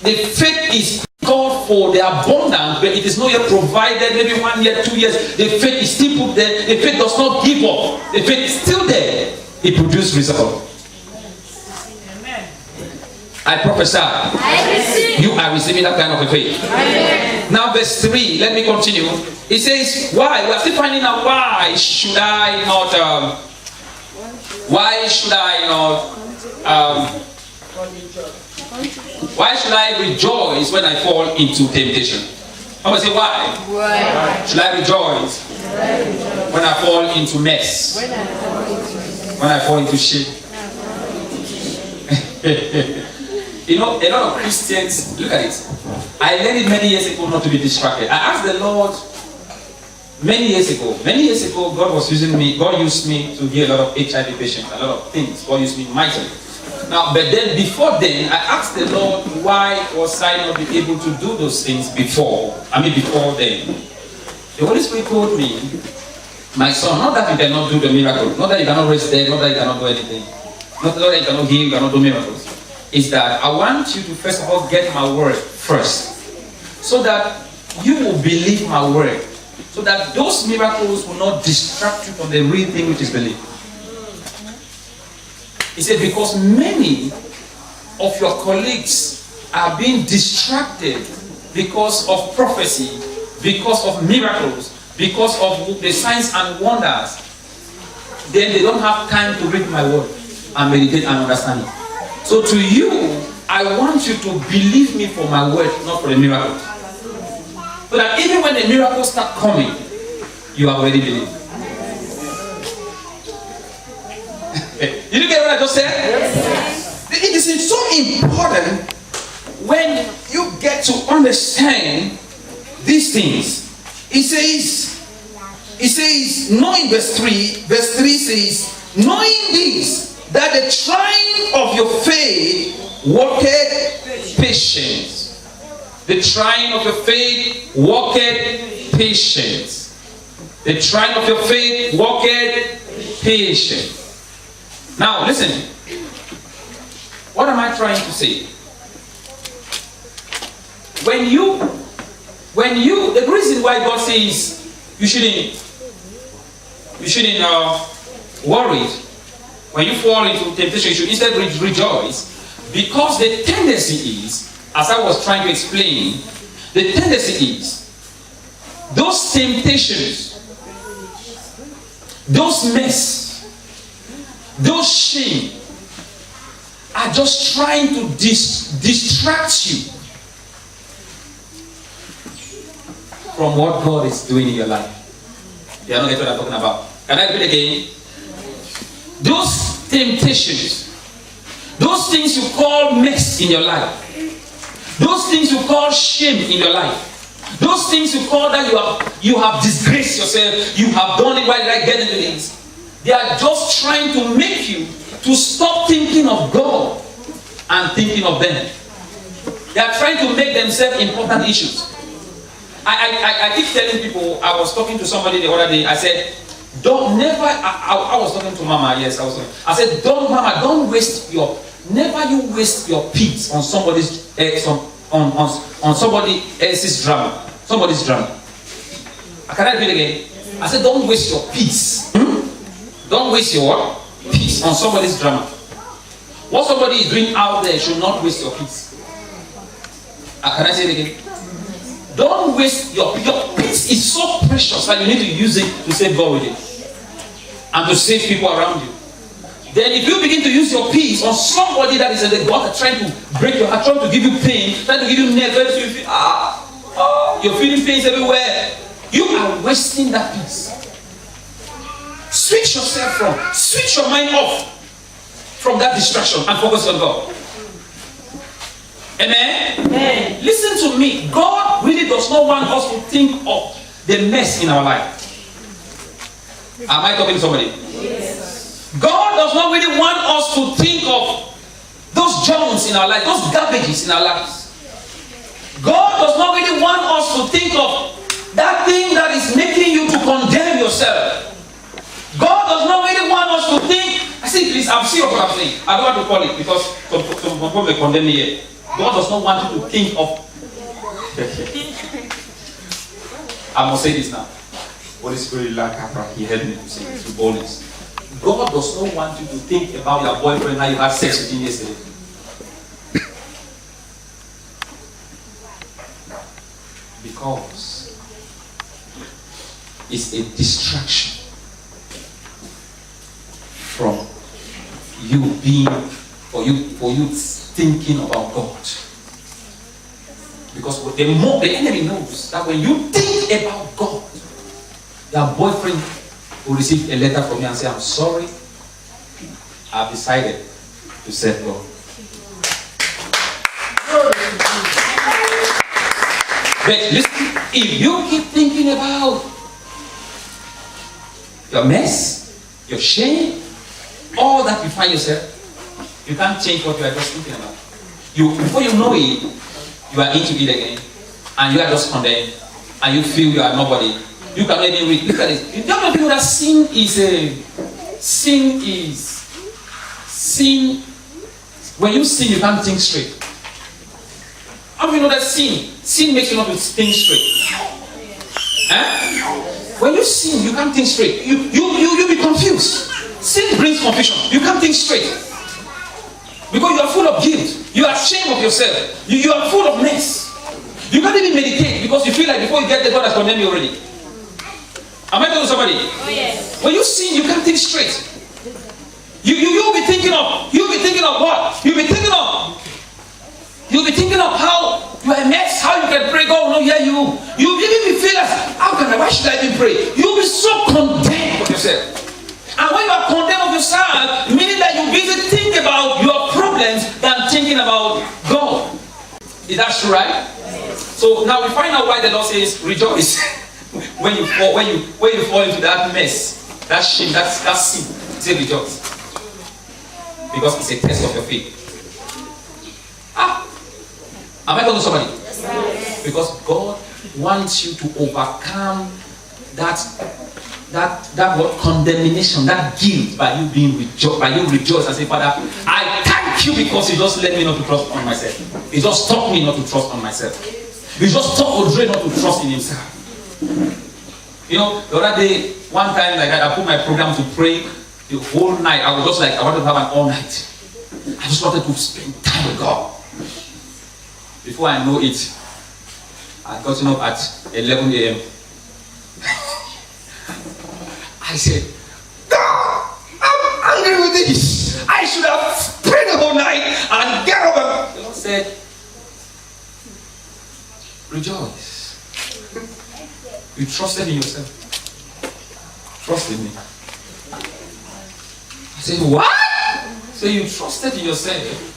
The faith is called for the abundance, but it is not yet provided, maybe 1 year, 2 years. The faith is still put there. The faith does not give up. The faith is still there. It produces result. Amen. I prophesy. You are receiving that kind of a faith. Amen. Now verse 3, let me continue. It says, why? We are still finding out why should I not... why should I rejoice when I fall into temptation? I must say why? Should I rejoice when I fall into mess? When I fall into shit? You know, a lot of Christians, look at it. I learned it many years ago not to be distracted. I asked the Lord many years ago, God used me to heal a lot of HIV patients, a lot of things. God used me mightily. Now, but then, before then, I asked the Lord, why was I not be able to do those things before then? The Holy Spirit told me, my son, not that you cannot do the miracle, not that you cannot raise dead, not that you cannot do anything, not that you cannot heal, you cannot do miracles. Is that I want you to first of all get my word first, so that you will believe my word. So that those miracles will not distract you from the real thing which is belief. He said, because many of your colleagues are being distracted because of prophecy, because of miracles, because of the signs and wonders. Then they don't have time to read my word and meditate and understand it. So to you, I want you to believe me for my word, not for the miracle. So that even when the miracles start coming, you have already believed. Did you get what I just said? Yes. It is so important when you get to understand these things. It says, knowing verse 3 says, knowing this, that the trying of your faith worketh patience. The trying of your faith worketh patience. The trying of your faith worketh patience. Now listen. What am I trying to say? The reason why God says you shouldn't worry. When you fall into temptation, you should instead rejoice. Because the tendency is, as I was trying to explain, the tendency is, those temptations, those mess, those shame, are just trying to distract you from what God is doing in your life. You are not getting what I'm talking about. Can I repeat again? Those temptations, those things you call mess in your life, those things you call shame in your life, those things you call that you have disgraced yourself, you have done it by like getting into things, they are just trying to make you to stop thinking of God and thinking of them. They are trying to make themselves important issues. I keep telling people, I was talking to somebody the other day, I said, I was talking to Mama, yes, I said, don't waste never you waste your peace on somebody's, on somebody else's drama, somebody's drama. Can I repeat again? I said, don't waste your peace. Don't waste your peace on somebody's drama. What somebody is doing out there should not waste your peace. Can I say it again? Don't waste your peace is so precious that you need to use it to save God with it and to save people around you. Then if you begin to use your peace on somebody that is in the gutter trying to break your heart, trying to give you pain, trying to give you nerves, you feel, you're feeling pains everywhere. You are wasting that peace. Switch your mind off from that distraction and focus on God. Amen? Amen. Listen to me. God really does not want us to think of the mess in our life. Am I talking to somebody? Yes. God does not really want us to think of those junks in our life, those garbages in our lives. God does not really want us to think of that thing that is making you to condemn yourself. God does not really want us to think. I say, please, I'm serious what I'm saying. I don't want to call it because some people may condemn me here. God does not want you to think of. I must say this now. Holy Spirit, like He helped me to say this with boldness. God does not want you to think about your boyfriend, how you had sex with him yesterday. Because it's a distraction from you being, for you thinking about God. Because the more the enemy knows that when you think about God, your boyfriend will receive a letter from you and say, I'm sorry, I've decided to serve God. But listen, if you keep thinking about your mess, your shame, all that you find yourself, you can't change what you are just thinking about. Before you know it, you are into it again, and you are just condemned, and you feel you are nobody. You cannot even read. Look at it. You don't know that sin. When you sin, you can't think straight. How do you know that sin makes you not to think straight? When you sin, you can't think straight. You be confused. Sin brings confusion. You can't think straight. Because you are full of guilt. You are ashamed of yourself. You are full of mess. You can't even meditate because you feel like before you get there, God has condemned you already. Am I telling somebody? Oh, yes. When you sin, you can't think straight. You'll be thinking of what? You'll be thinking of You are a mess. How you can pray? God will not hear you. You even feel like, how can I? Why should I even pray? You'll be so condemned of yourself. And when you are condemned of yourself, meaning that you're busy thinking about your problems than thinking about God. Is that true, right? So now we find out why the Lord says rejoice when you fall into that mess, that shame, that sin. Say rejoice. Because it's a test of your faith. Am I talking to somebody? Yes. Because God wants you to overcome that word condemnation, that guilt by you rejoice and say, Father, I thank you because you just let me not to trust on myself. You just taught me not to trust on myself. You just taught Audrey not to trust in himself. You know, the other day, one time like that, I put my program to pray the whole night. I was just like, I wanted to have an all night. I just wanted to spend time with God. Before I know it, I got up at 11 a.m. I said, God, I'm angry with this. I should have prayed the whole night and get up. The Lord said, rejoice. You trusted in yourself. Trust in me. I said, what? So you trusted in yourself.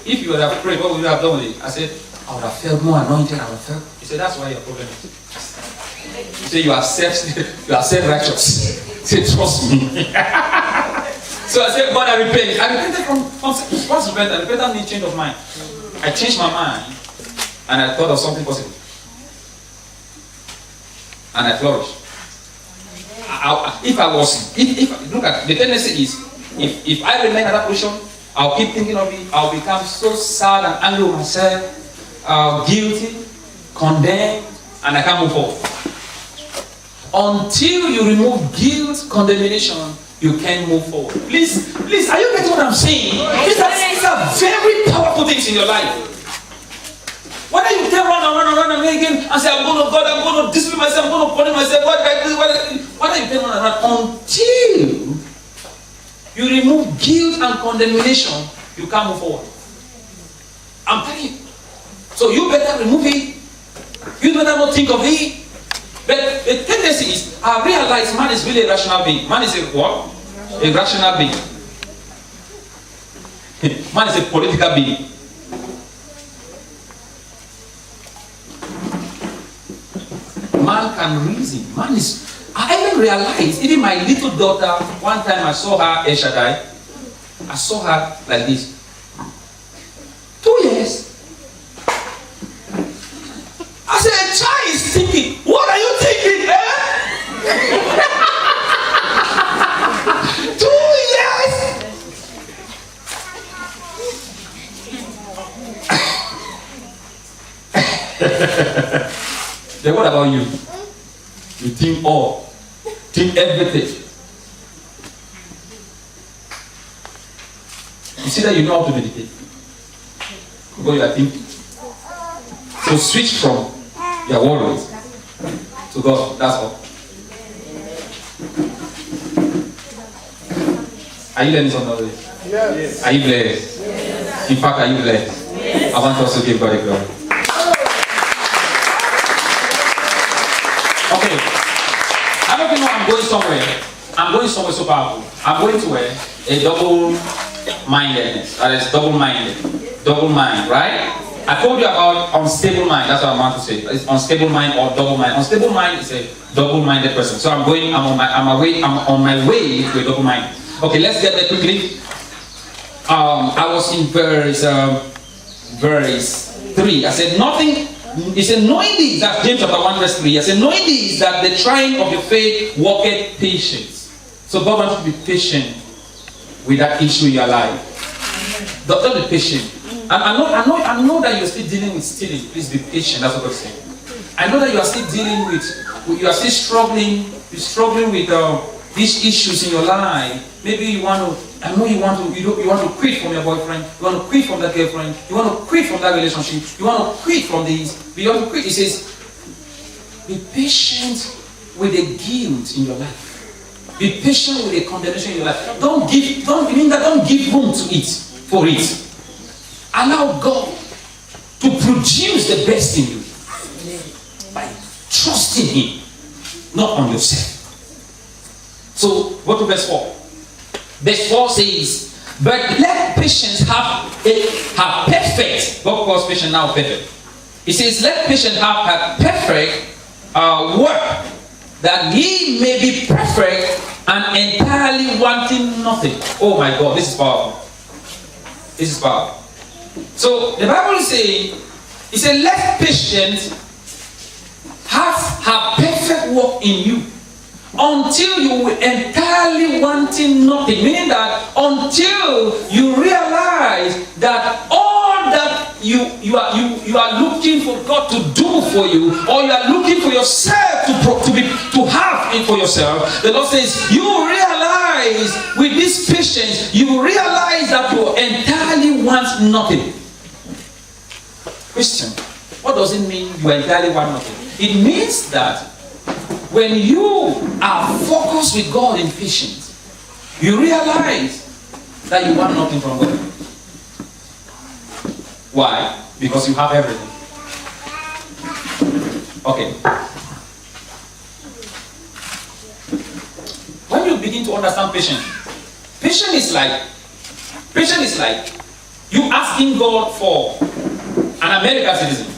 If you would have prayed, what would you have done with it? I said, I would have felt more anointed. I would have felt. He said, that's why your problem is. You say you are self-righteous. Say, trust me. So I said, God, I repent. I repented from what's repent? I repented means change of mind. I changed my mind and I thought of something possible. And I flourished. If look at the tendency is, if I remain at that position, I'll keep thinking of it. I'll become so sad and angry with myself, guilty, condemned, and I can't move forward. Until you remove guilt, condemnation, you can't move forward. Please, are you getting what I'm saying? These are very powerful things in your life. Whether you can run again and say, I'm going to discipline myself, I'm going to punish myself, what did I do? Whether you can run until you remove guilt and condemnation, you can't move forward. I'm telling you. So you better remove it. You better not think of it. But the tendency is, I realize man is really a rational being. Man is a what? A rational being. Man is a political being. Man can reason. I even realized, even my little daughter, one time I saw her, El Shaddai, I saw her like this. 2 years. I said, a child is thinking, what are you thinking, eh? 2 years. Then what about you? You think all. Think everything. You see that you know how to meditate. But you are thinking. So switch from your worries to God. That's all. Are you learning something already? Yes. Are you blessed? Yes. In fact, are you blessed? Yes. I want us to give God a glory. Okay. I don't know I'm going somewhere. I'm going somewhere so powerful. I'm going to a double-mindedness. That is double-minded. Double mind, right? I told you about unstable mind. That's what I want to say. It's unstable mind or double mind. Unstable mind is a double-minded person. So I'm on my way to a double mind. Okay, let's get there quickly. I was in verse 3. I said nothing. He said, knowing this, that's James chapter 1 verse 3. I said, knowing this, that the trying of your faith worketh patience. So God wants you to be patient with that issue in your life. Don't be patient. I know that you're still dealing with stealing. Please be patient. That's what I'm saying. I know that you are still dealing with, you are still struggling. You're struggling with these issues in your life. Maybe you want to. I know you want to quit from your boyfriend. You want to quit from that girlfriend. You want to quit from that relationship. You want to quit from this. But you want to quit. He says, be patient with the guilt in your life. Be patient with the condemnation in your life. Don't give room to it for it. Allow God produce the best in you by trusting Him, not on yourself. So, go to verse 4. Verse 4 says, but let patience have perfect. God calls patience now perfect. He says, let patience have a perfect work, that ye may be perfect and entirely wanting nothing. Oh my God, this is powerful. This is powerful. So the Bible is saying, it said, let patience have her perfect work in you, until you will entirely wanting nothing. Meaning that until you realize that all that you are looking for God to do for you, or you are looking for yourself to have it for yourself, the Lord says, you realize with this patience, you realize that you entirely want nothing. Question: what does it mean you entirely want nothing? It means that when you are focused with God in patience, you realize that you want nothing from God. Why? Because you have everything. Okay. When you begin to understand patience, patience is like you asking God for an American citizen,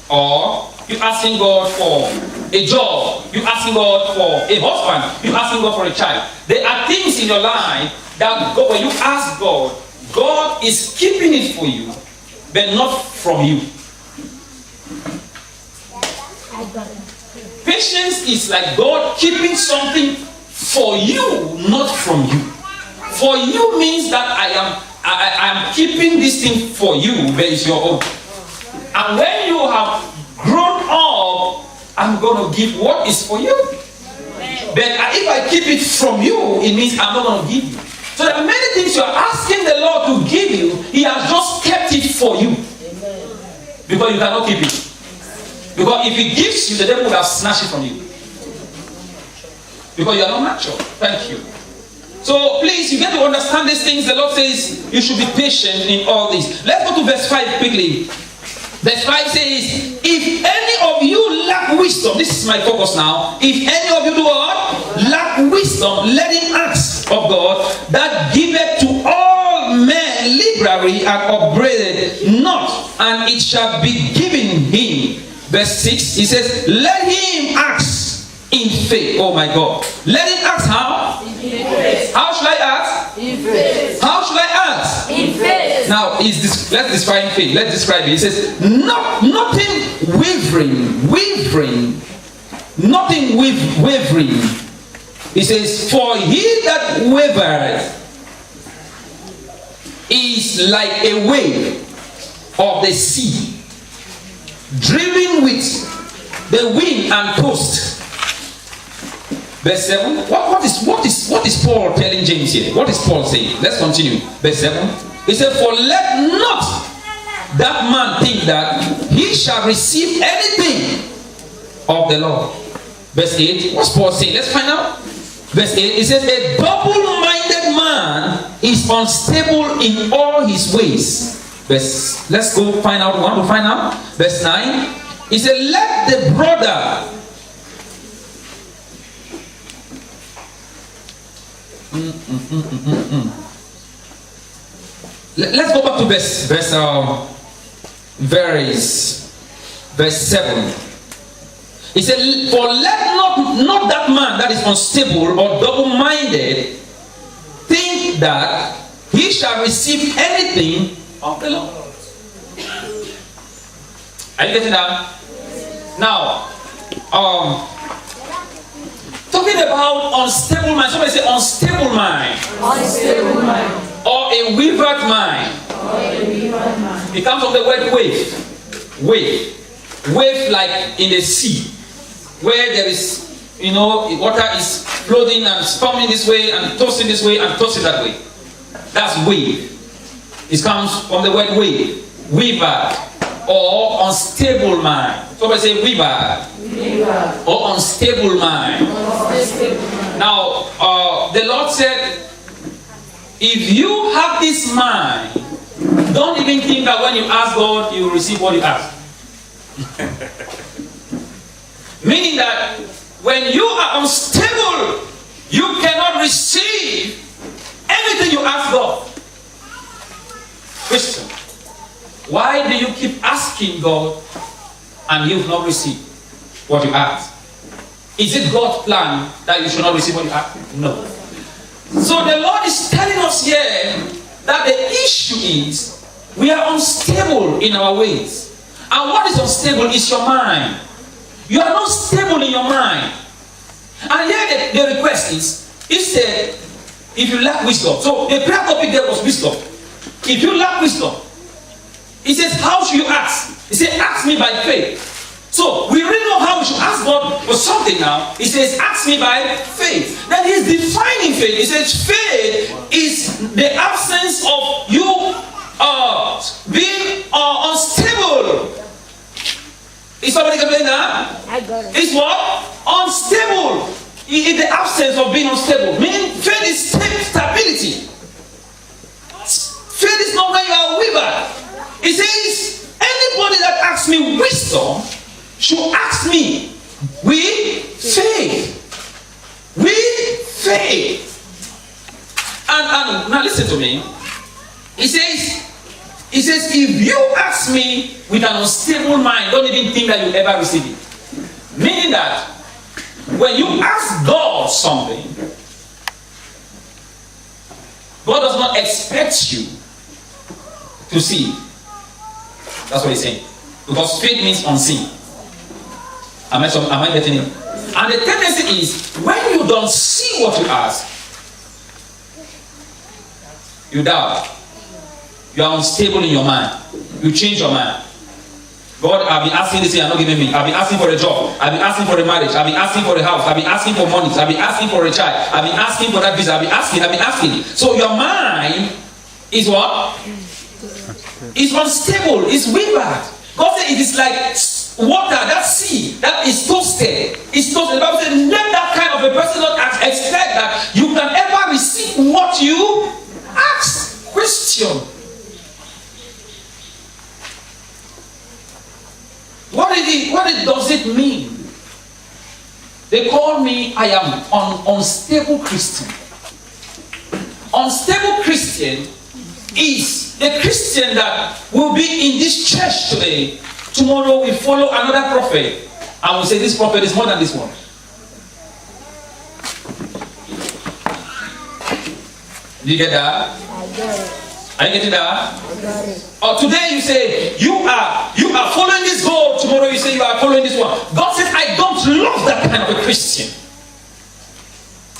or you asking God for a job, you asking God for a husband, you asking God for a child. There are things in your life that God, when you ask God, God is keeping it for you, but not from you. Patience is like God keeping something for you, not from you. For you means that I am keeping this thing for you, but it's your own. And when you have grown up, I'm going to give what is for you. But if I keep it from you, it means I'm not going to give you. So there are many things you are asking the Lord to give you. He has just kept it for you. Because you cannot keep it. Because if He gives you, the devil will have snatched it from you. Because you are not mature. Thank you. So please, you get to understand these things. The Lord says you should be patient in all this. Let's go to verse 5 quickly. Verse 5 says, if any of you lack wisdom, this is my focus now. If any of you do what? Lack wisdom, let him ask of God, that giveth to all men liberally and upbraideth not, and it shall be given him. Verse 6, he says, let him ask in faith. Oh my God. Let him ask how? In faith. How should I ask? In faith. How should I ask? In faith. Now, let's describe faith. Let's describe it. He says, nothing wavering. Nothing wavering. He says, for he that wavereth is like a wave of the sea, driven with the wind and tossed. Verse 7. What is Paul telling James here? What is Paul saying? Let's continue. Verse 7. He said, for let not that man think that he shall receive anything of the Lord. Verse 8. What's Paul saying? Let's find out. Verse 8. He says, a double-minded man is unstable in all his ways. Let's go find out. We want to find out. Verse 9. He said, let the brother Let's go back to verse 7. He said, for let not that man that is unstable or double-minded think that he shall receive anything of the Lord. Are you getting that? Now, talking about unstable mind. Somebody say unstable mind. Unstable mind. Or a wavered mind. It comes from the word wave. Wave. Wave like in the sea. Where there is, water is floating and storming this way and tossing this way and tossing that way. That's wave. It comes from the word wave. Wavered. Or unstable mind. Somebody say wavered. Or unstable mind. Now, the Lord said, if you have this mind, don't even think that when you ask God, you will receive what you ask. Meaning that when you are unstable, you cannot receive anything you ask God. Question: why do you keep asking God and you've not received what you ask? Is it God's plan that you should not receive what you ask? No. So the Lord is telling us here that the issue is we are unstable in our ways. And what is unstable is your mind. You are not stable in your mind. And here the request is, he said, if you lack wisdom. So the prayer topic there was wisdom. If you lack wisdom, he says, how should you ask? He said, ask me by faith. So we really know how we should ask God for something now. He says, ask me by faith. Then he's defining faith. He says, faith is the absence of you being unstable. Is somebody getting that? I got it. It's what? Unstable. In the absence of being unstable. Meaning faith is stability. Faith is not when you are wavered. He says, anybody that asks me wisdom should ask me with faith. With faith. And now listen to me. He says, if you ask me with an unstable mind, don't even think that you'll ever receive it. Meaning that when you ask God something, God does not expect you to see. That's what he's saying. Because faith means unseen. Am I getting it? And the tendency is, when you don't see what you ask, you doubt. You are unstable in your mind. You change your mind. God, I've been asking this thing, you're not giving me. I've been asking for a job. I've been asking for a marriage. I've been asking for a house. I've been asking for money. I've been asking for a child. I've been asking for that visa. I've been asking. So your mind is what? It's unstable. It's wavered. God said it is like water, that sea, that is toasted. It's toasted. The Bible said, let that kind of a person not expect that you can ever receive what you ask. Question. What does it mean? They call me, I am an unstable Christian. Unstable Christian is the Christian that will be in this church today. Tomorrow we follow another prophet and we say this prophet is more than this one. Do you get that? I got it. Are you getting that? I got it. Or today you say you are following this goal. Tomorrow you say you are following this one. God says, I don't love that kind of a Christian.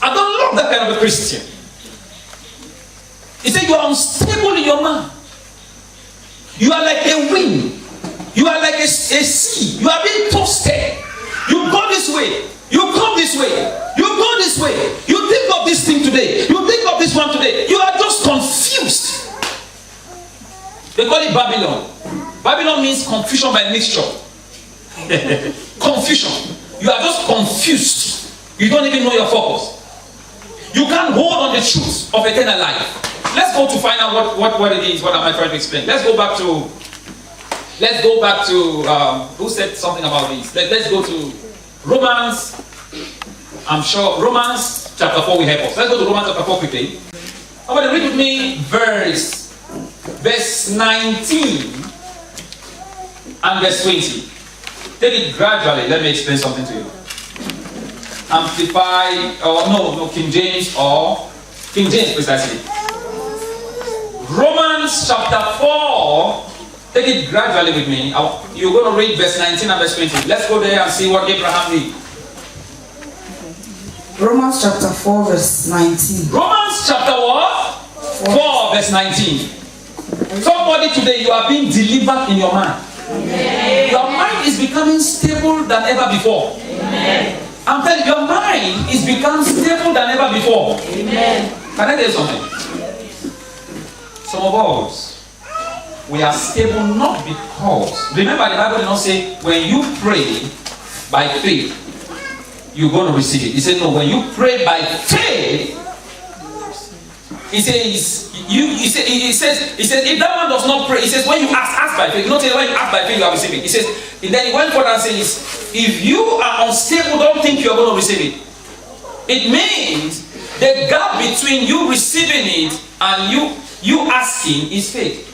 I don't love that kind of a Christian. He said you are unstable in your mind. You are like a wind. You are like a sea. You are being toasted. You go this way. You come this way. You go this way. You think of this thing today. You think of this one today. You are just confused. They call it Babylon. Babylon means confusion by mixture. Confusion. You are just confused. You don't even know your focus. You can't hold on the truth of eternal life. Let's go to find out what it is. What am I trying to explain? Let's go back to who said something about this? Let's go to Romans. I'm sure Romans chapter 4 will help us. Let's go to Romans chapter 4 quickly. Somebody read with me verse 19 and verse 20. Take it gradually. Let me explain something to you. Amplified, or no, King James precisely. Romans chapter 4. Take it gradually with me. You're going to read verse 19 and verse 20. Let's go there and see what Abraham did. Romans chapter 4 verse 19. Romans chapter what? 4 verse 19. Somebody today, you are being delivered in your mind. Amen. Your mind is becoming stable than ever before. Amen. I'm telling you, your mind is becoming stable than ever before. Amen. Can I tell you something? Some of us, we are stable not because, remember the Bible did not say when you pray by faith you're going to receive it. He said no, when you pray by faith He says, if that man does not pray, he says, when you ask by faith. Not when you ask by faith, you are receiving. He says, and then he went further and says, if you are unstable, don't think you are going to receive it. It means the gap between you receiving it and you asking is faith.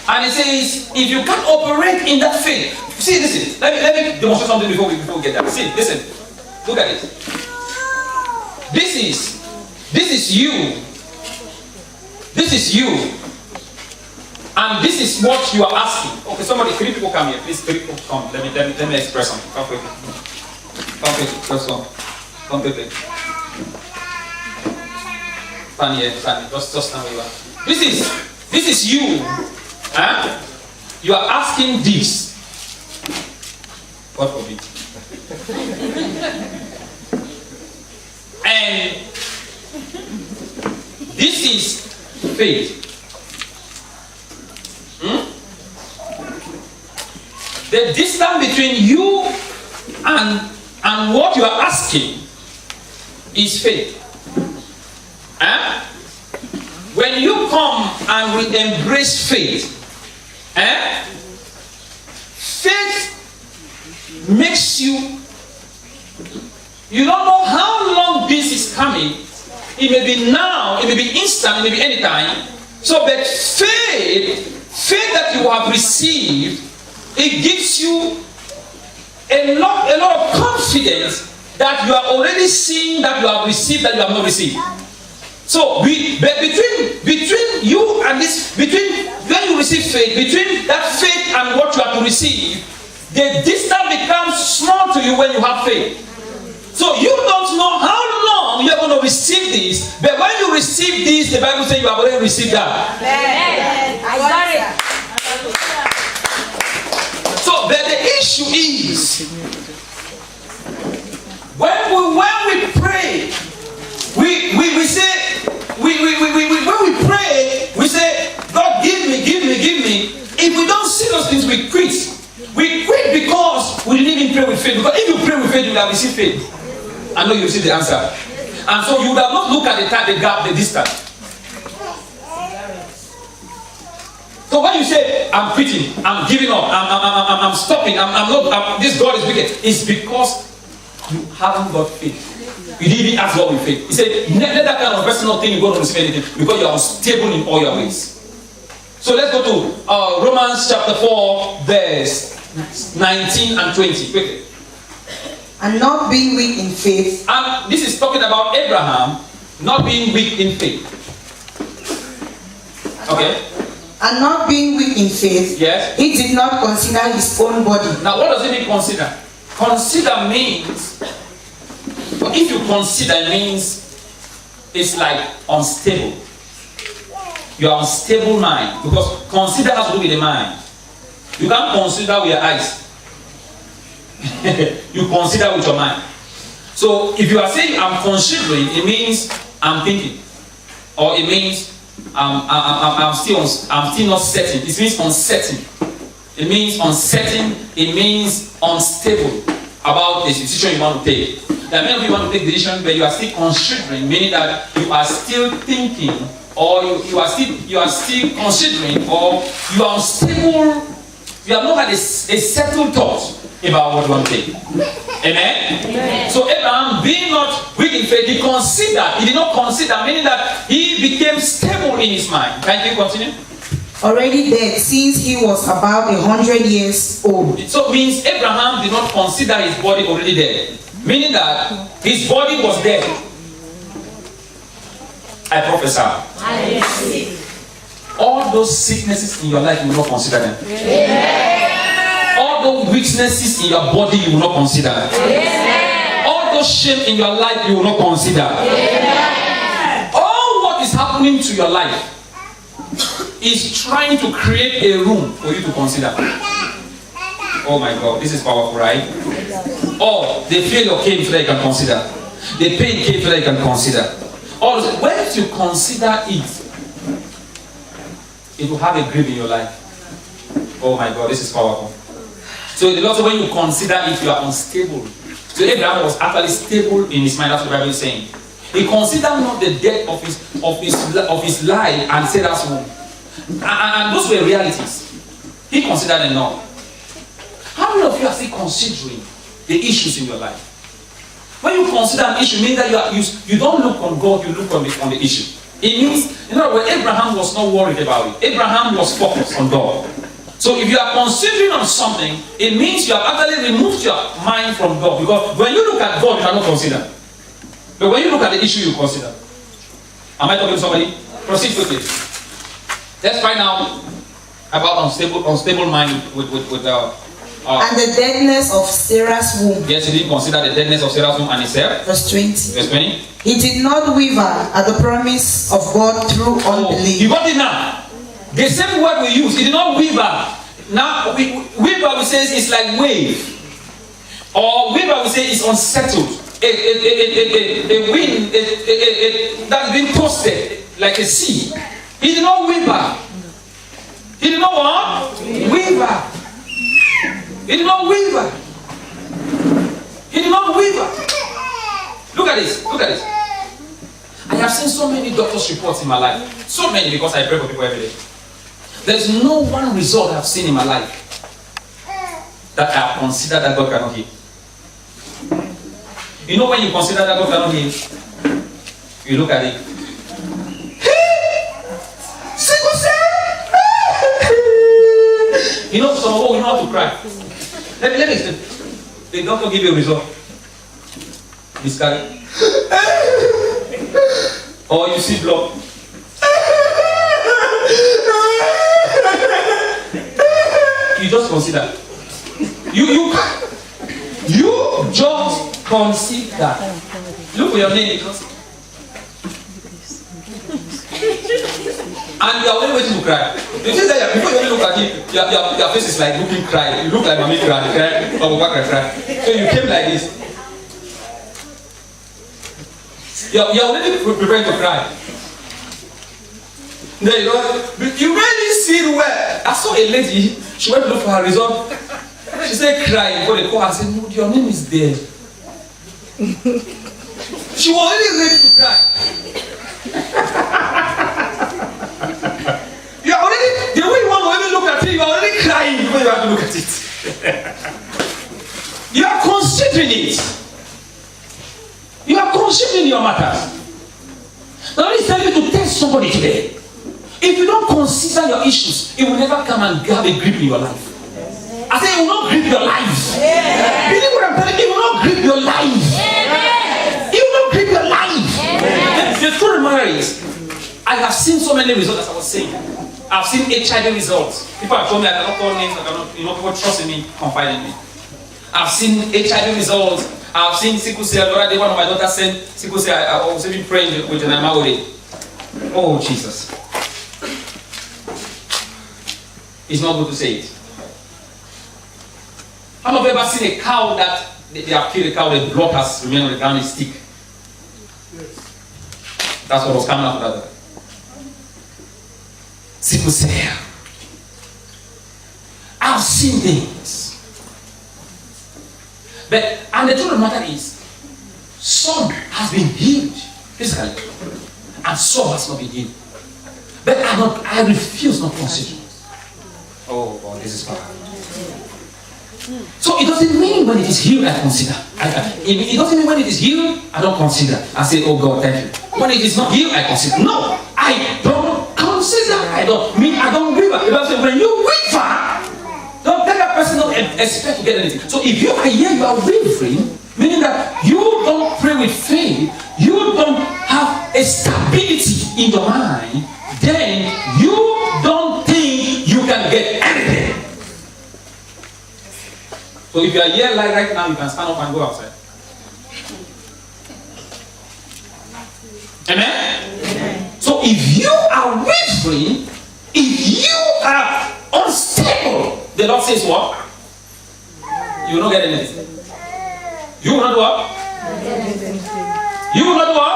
And it says, if you can't operate in that faith, see, listen, let me demonstrate something before we get there. See, listen, look at it. This is you. This is you. And this is what you are asking. Okay, somebody, 3 people come here. Please, 3 people come. Let me express something. Come quickly. Come quickly. First one. Come quickly. Stand here. Just stand where you are. This is you. Huh? You are asking this. God forbid. And this is faith. The distance between you and what you are asking is faith. When you come and embrace faith, faith makes you don't know how long this is coming. It may be now, it may be instant, it may be anytime. So, but faith that you have received, it gives you a lot of confidence that you are already seeing that you have received that you have not received. So, between you and this, between when you receive faith, between that faith and what you have to receive, the distance becomes small to you when you have faith. So you don't know how long you're going to receive this, but when you receive this, the Bible says you have already received that. I got it. So, but the issue is, when we pray, we say, when we pray, we say, God, give me. If we don't see those things, we quit. We quit because we didn't even pray with faith. Because if you pray with faith, you will have received faith. I know you see the answer. And so you would have not looked at the gap, the distance. So when you say, I'm quitting, I'm giving up, I'm stopping, this God is wicked, it's because you haven't got faith. You didn't even ask God with faith. He said, let that kind of person not think you're going to receive anything because you are unstable in all your ways. So let's go to Romans chapter 4, verse 19 and 20. Quickly. And not being weak in faith. And this is talking about Abraham not being weak in faith. Okay? And not being weak in faith, yes, he did not consider his own body. Now what does it mean consider? Consider means, if you consider, it means it's like unstable. You are unstable mind. Because consider has to do with the mind. You can't consider with your eyes. You consider with your mind. So if you are saying I'm considering, it means I'm thinking. Or it means I'm still not certain. It means uncertain. It means uncertain. It means unstable about the decision you want to take. There are many of you want to take decisions, but you are still considering, meaning that you are still thinking, or you are still considering, or you are unstable. You have not had a settled thought about what you want to take. Amen? Amen. So Abraham, being not weak in faith, he did not consider, meaning that he became stable in his mind. Can you continue? Already dead, since he was about 100 years old. So it means Abraham did not consider his body already dead, meaning that his body was dead. I prophesy. All those sicknesses in your life, you will not consider them. Yeah. All those weaknesses in your body, you will not consider. Yeah. All those shame in your life, you will not consider. Yeah. All what is happening to your life is trying to create a room for you to consider. Oh my God, this is powerful, right? Or the failure came so that you can consider. The pain came so that you can consider. Or when you consider it, it will have a grip in your life. Oh my God, this is powerful. So the Lord said, when you consider it, you are unstable. So Abraham was actually stable in his mind. That's what the Bible is saying. He considered not the death of his life and Sarah's womb. And those were realities. He considered them not. How many of you are still considering the issues in your life? When you consider an issue, it means that you don't look on God, you look on the issue. It means, when Abraham was not worried about it, Abraham was focused on God. So if you are considering on something, it means you have actually removed your mind from God. Because when you look at God, you cannot consider. But when you look at the issue, you consider. Am I talking to somebody? Proceed quickly. Let's find out about unstable mind with and the deadness of Sarah's womb. Yes, he did consider the deadness of Sarah's womb and himself. Verse 20. Verse 20. He did not waver at the promise of God through unbelief. You got it now. The same word we use, he did not waver. Now, waver we say is like wave. Or waver we say is unsettled. A wind that's been toasted like a sea. He did not waver. He did not what? Waver. He did not waver. He did not waver. Look at this. Look at this. I have seen so many doctor's reports in my life. So many, because I pray for people every day. There's no one result I've seen in my life that I have considered that God cannot heal. You know when you consider that God cannot heal, you look at it. You know, some of you know how to cry. Let me explain. The doctor give you a result. Miscarriage. Or you see blood. You just consider. You just consider. Look for your name. And you are only waiting to cry. You see that before you only look at it, your face is like looking cry. You look like mommy cry, or Papa cry. So you came like this. You are already prepared to cry. Then you really see where I saw a lady. She went to look for her result. She said cry before they call her. I said, no, your name is there. She was already ready to cry. You are already, the way you want to even look at it, you are already crying before you have to look at it. You are considering it. You are considering your matters. Now let me tell you to tell somebody today. If you don't consider your issues, it will never come and have a grip in your life. I say it will not grip your life. Yeah. Believe what I'm telling you, it will not grip your life. Yeah. It will not grip your life. Yeah. The truth of the matter is, I have seen so many results, as I was saying. I've seen HIV results. People have told me I cannot call names, I cannot, people trust in me, confide in me. I've seen HIV results. I've seen sickle cell. The other day, one of my daughters sent sickle cell. I was even praying with an Amawode. Oh, Jesus. It's not good to say it. How many of you ever seen a cow that they have killed a cow, the blood has remained on the ground, it's stick? That's what was coming after that. Sickle cell. I've seen things. And the truth of the matter is, some has been healed physically, and some has not been healed. But I refuse not to consider. Oh God, this is powerful. So it doesn't mean when it is healed I consider. It doesn't mean when it is healed I don't consider. I say, oh God, thank you. When it is not healed I consider. No, I don't consider. I don't waver. The Bible says when you waver, don't tell that person don't expect to get anything. So if you are here, you are wavering, meaning that you don't pray with faith, you don't have a stability in your mind, then you don't think you can get anything. So if you are here like right now, you can stand up and go outside. Amen? Amen. So if you are wavering, if you are unstable, the Lord says what? You will not get anything. You will not what? You will not what?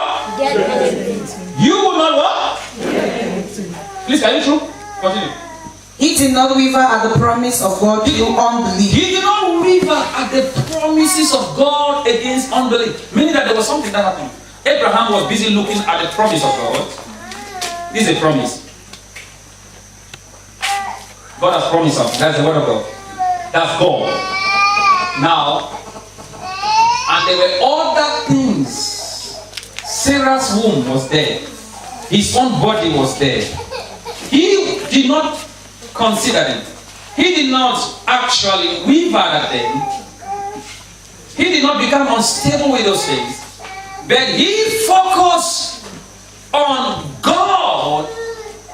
You will not what? Please, are you true? Continue. He did not waver at the promise of God through unbelief. He did not waver at the promises of God against unbelief. Meaning that there was something that happened. Abraham was busy looking at the promise of God. This is a promise. God has promised us. That's the word of God. That's God. Now, and there were other things. Sarah's womb was there. His own body was there. He did not consider them. He did not actually waver at them. He did not become unstable with those things. But he focused on God,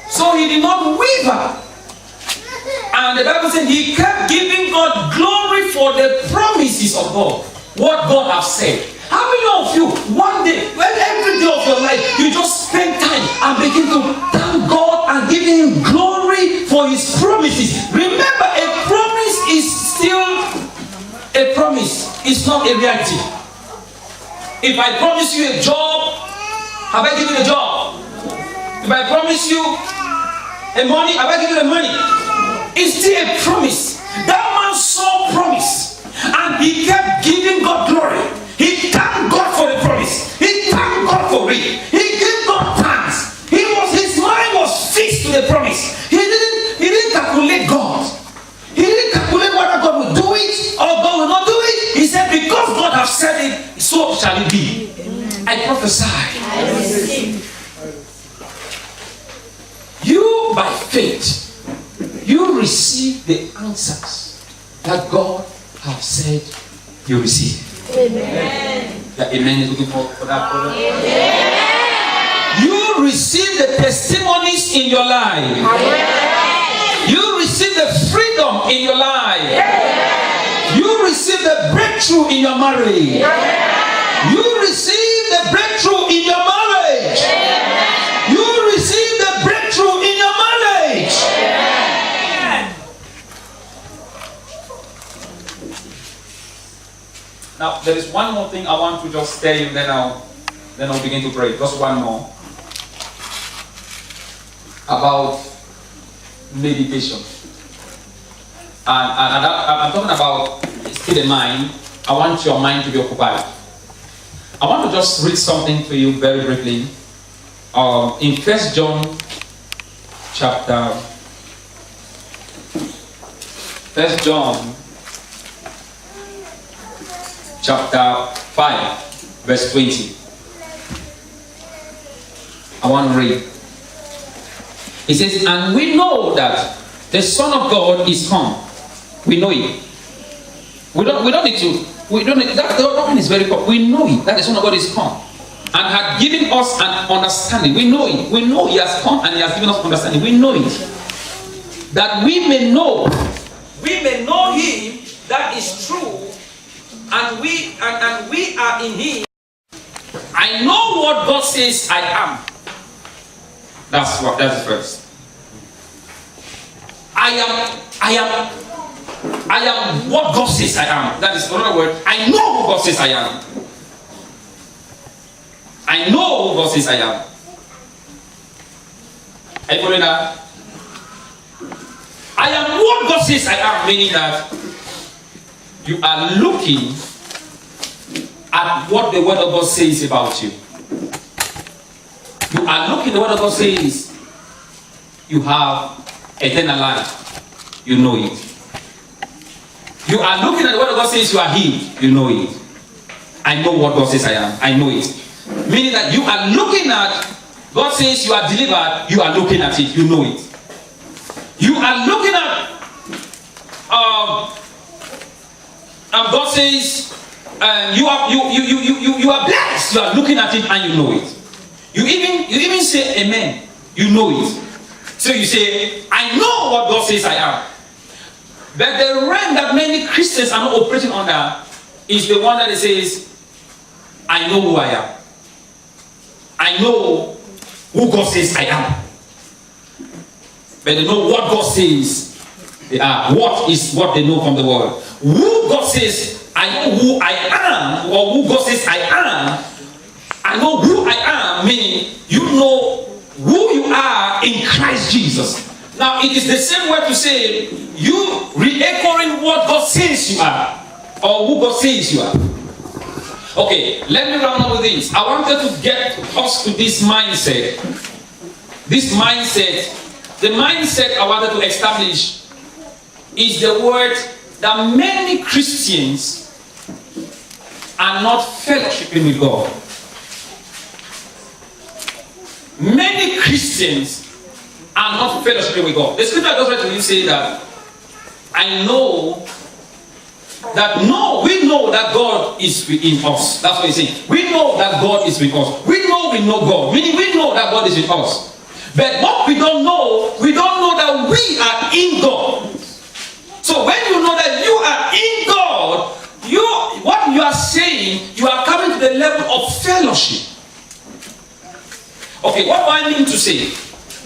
so he did not waver. And the Bible said he kept giving God glory for the promises of God. What God has said. How many of you, one day, every day of your life, you just spend time and begin to thank God and give him glory for his promises? Remember, a promise is still a promise. It's not a reality. If I promise you a job, have I given you a job? If I promise you a money, have I given you the money? It's still a promise. That man saw promise and he kept giving God glory. He thanked God for the promise. He thanked God for it. He gave God thanks. His mind was fixed to the promise. He didn't calculate God. He didn't calculate whether God will do it or God will not do it. He said, because God has said it, so shall it be. I prophesy. You, by faith, you receive the answers that God has said you receive. Amen. Yeah, amen is looking for that brother. Amen. You receive the testimonies in your life. Amen. You receive the freedom in your life. Amen. You receive the breakthrough in your marriage. Amen. You receive the breakthrough in your marriage. Amen. You receive the breakthrough in your marriage. Amen. Now, there is one more thing I want to just tell you, then I'll begin to pray. Just one more. About meditation. And I'm talking about still the mind. I want your mind to be occupied. I want to just read something to you very briefly. In 1 John chapter 1 John chapter 5 verse 20. I want to read. It says, and we know that the Son of God is come. We know it. We don't need to. That one is very important. We know it, that the Son of God is come and had given us an understanding. We know it. We know he has come and he has given us understanding. We know it. That we may know him that is true, and we are in him. I know what God says I am. That's the first. I am what God says I am. That is another word. I know who God says I am. I know who God says I am. Are you following that? I am what God says I am, meaning that you are looking at what the word of God says about you. You are looking at the word of God says you have eternal life. You know it. You are looking at the word of God says you are healed. You know it. I know what God says I am. I know it. Meaning that you are looking at God says you are delivered. You are looking at it. You know it. You are looking at God says you are blessed. You are looking at it and you know it. You even say amen. You know it. So you say, I know what God says I am. But the realm that many Christians are not operating under is the one that says, I know who I am. I know who God says I am. But they know what God says they are. What is what they know from the word. Who God says, I know who I am, or who God says I am. I know who I am, meaning you know who you are in Christ Jesus. Now it is the same way to say you re-echoing what God says you are, or who God says you are. Okay, let me round up with this. I wanted to get us to this mindset. This mindset, the mindset I wanted to establish is the word that many Christians are not fellowshipping with God. Many Christians are not fellowshipping with God. The scripture does right to you say that I know that we know that God is within us. That's what he's saying. We know that God is with us. We know God. Meaning we know that God is with us. But what we don't know that we are in God. So when you know that you are in God, what you are saying, you are coming to the level of fellowship. Okay, what do I mean to say?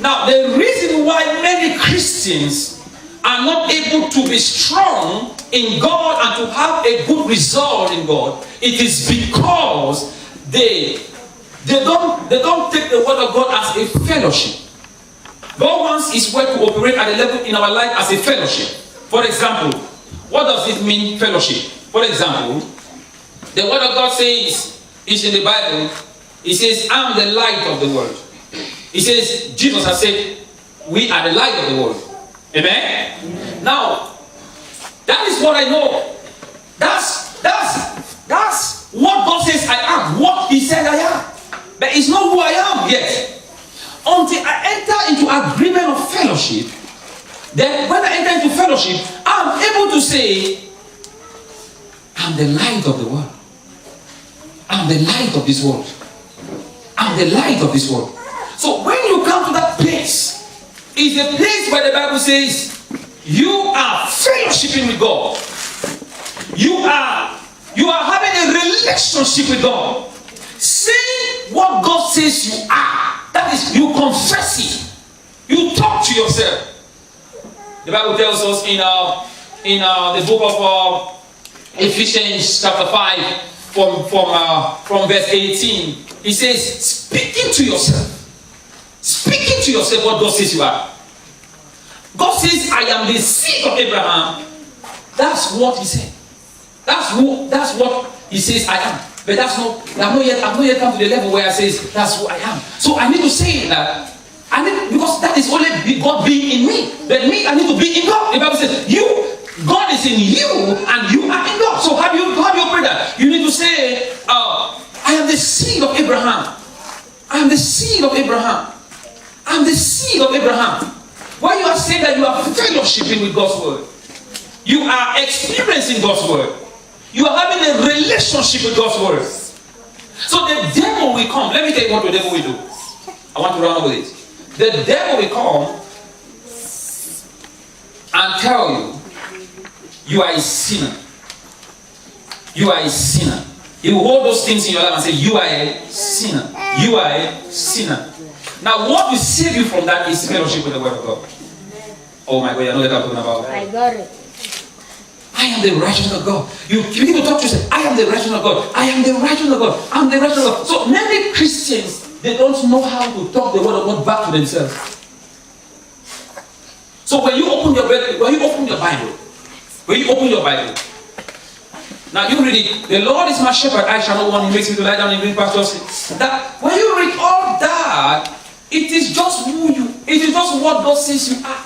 Now, the reason why many Christians are not able to be strong in God and to have a good result in God, it is because they don't take the word of God as a fellowship. God wants his word to operate at a level in our life as a fellowship. For example, what does it mean, fellowship? For example, the word of God says, is in the Bible, it says, I am the light of the world. It says, Jesus has said, we are the light of the world. Amen? Amen. Now, that is what I know. That's what God says I am. What he said I am. But it's not who I am yet. Until I enter into agreement of fellowship, then when I enter into fellowship, I'm able to say, I'm the light of the world. I'm the light of this world. I'm the light of this world. So when you come to that place, it's a place where the Bible says, you are fellowshipping with God. You are having a relationship with God. Saying what God says you are. That is, you confess it. You talk to yourself. The Bible tells us in the book of Ephesians chapter 5 from verse 18. It says, speaking to yourself. Speaking to yourself what God says you are. God says, I am the seed of Abraham. That's what he said. That's what he says I am. But I've not yet come to the level where I say that's who I am. So I need to say that. Because that is only God being in me. But me, I need to be in God. The Bible says, God is in you and you are in God. So how do you pray that? You need to say, I am the seed of Abraham. I am the seed of Abraham. I am the seed of Abraham. When you are saying that you are fellowshipping with God's word, you are experiencing God's word. You are having a relationship with God's word. So the devil will come. Let me tell you what the devil will do. I want to run over this. The devil will come and tell you, you are a sinner. You are a sinner. He will hold those things in your life and say, you are a sinner. You are a sinner. Now what will save you from that is fellowship with the word of God. Oh my God, you know what I'm talking about. I got it. I am the righteousness of God. You begin to talk to yourself, I am the righteousness of God. I am the righteousness of God. I am the righteousness of God. So many Christians, they don't know how to talk the word of God back to themselves. So when you open your Bible, now you read it. The Lord is my shepherd, I shall not want. He makes me to lie down in green pastures. That when you read all that, it is just who you. It is just what God says you are.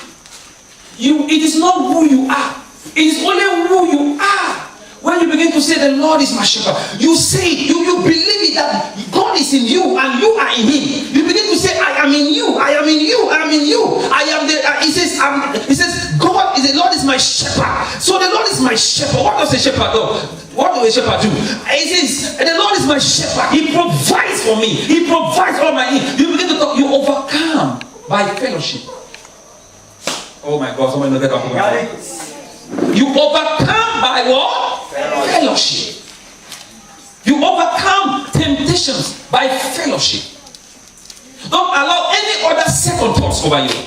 It is not who you are. It is only who you are. When you begin to say the Lord is my shepherd, you say it, you believe it that God is in you and you are in him. You begin to say, I am in you, I am in you, I am in you. I am the he says God is the Lord is my shepherd. So the Lord is my shepherd. What does a shepherd do? What does a shepherd do? He says, the Lord is my shepherd. He provides for me. He provides all my needs. You begin to talk, you overcome by fellowship. Oh my God, someone know that. You overcome by what? Fellowship. You overcome temptations by fellowship. Don't allow any other second thoughts over you.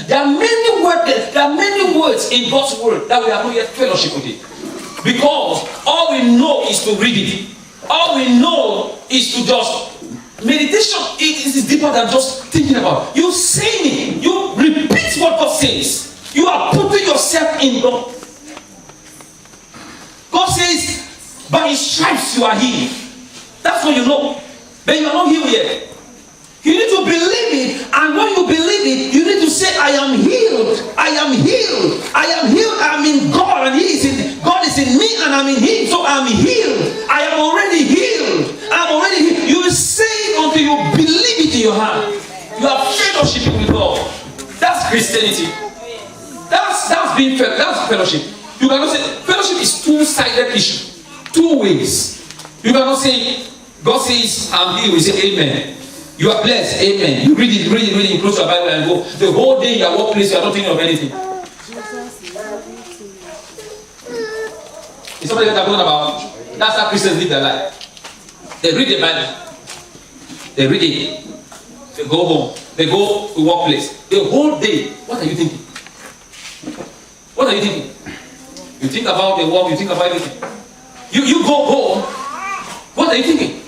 There are many words in God's word that we have not yet fellowship with it. Because all we know is to read it. All we know is to just meditation. It is deeper than just thinking about. You saying it. You repeat what God says. You are putting yourself in God. God says, by his stripes yes, you are healed. That's what you know. But you are not healed yet. You need to believe it, and when you believe it, you need to say, I am healed. I am healed. I am healed. I am in God, and God is in me, and I'm in Him. So I am healed. I am already healed. I'm already healed. You will say it until you believe it in your heart. You are fellowship with God. That's Christianity. That's fellowship. You cannot say fellowship is two-sided issue, two ways. You cannot say God says I'm healed. You say amen. You are blessed, amen. You read it, you close your Bible and go. The whole day in your workplace, you are not thinking of anything. Is somebody that I'm talking about? That's how Christians live their life. They read the Bible. They read it. They go home. They go to workplace. The whole day, what are you thinking? What are you thinking? You think about the work, you think about everything. You go home, what are you thinking?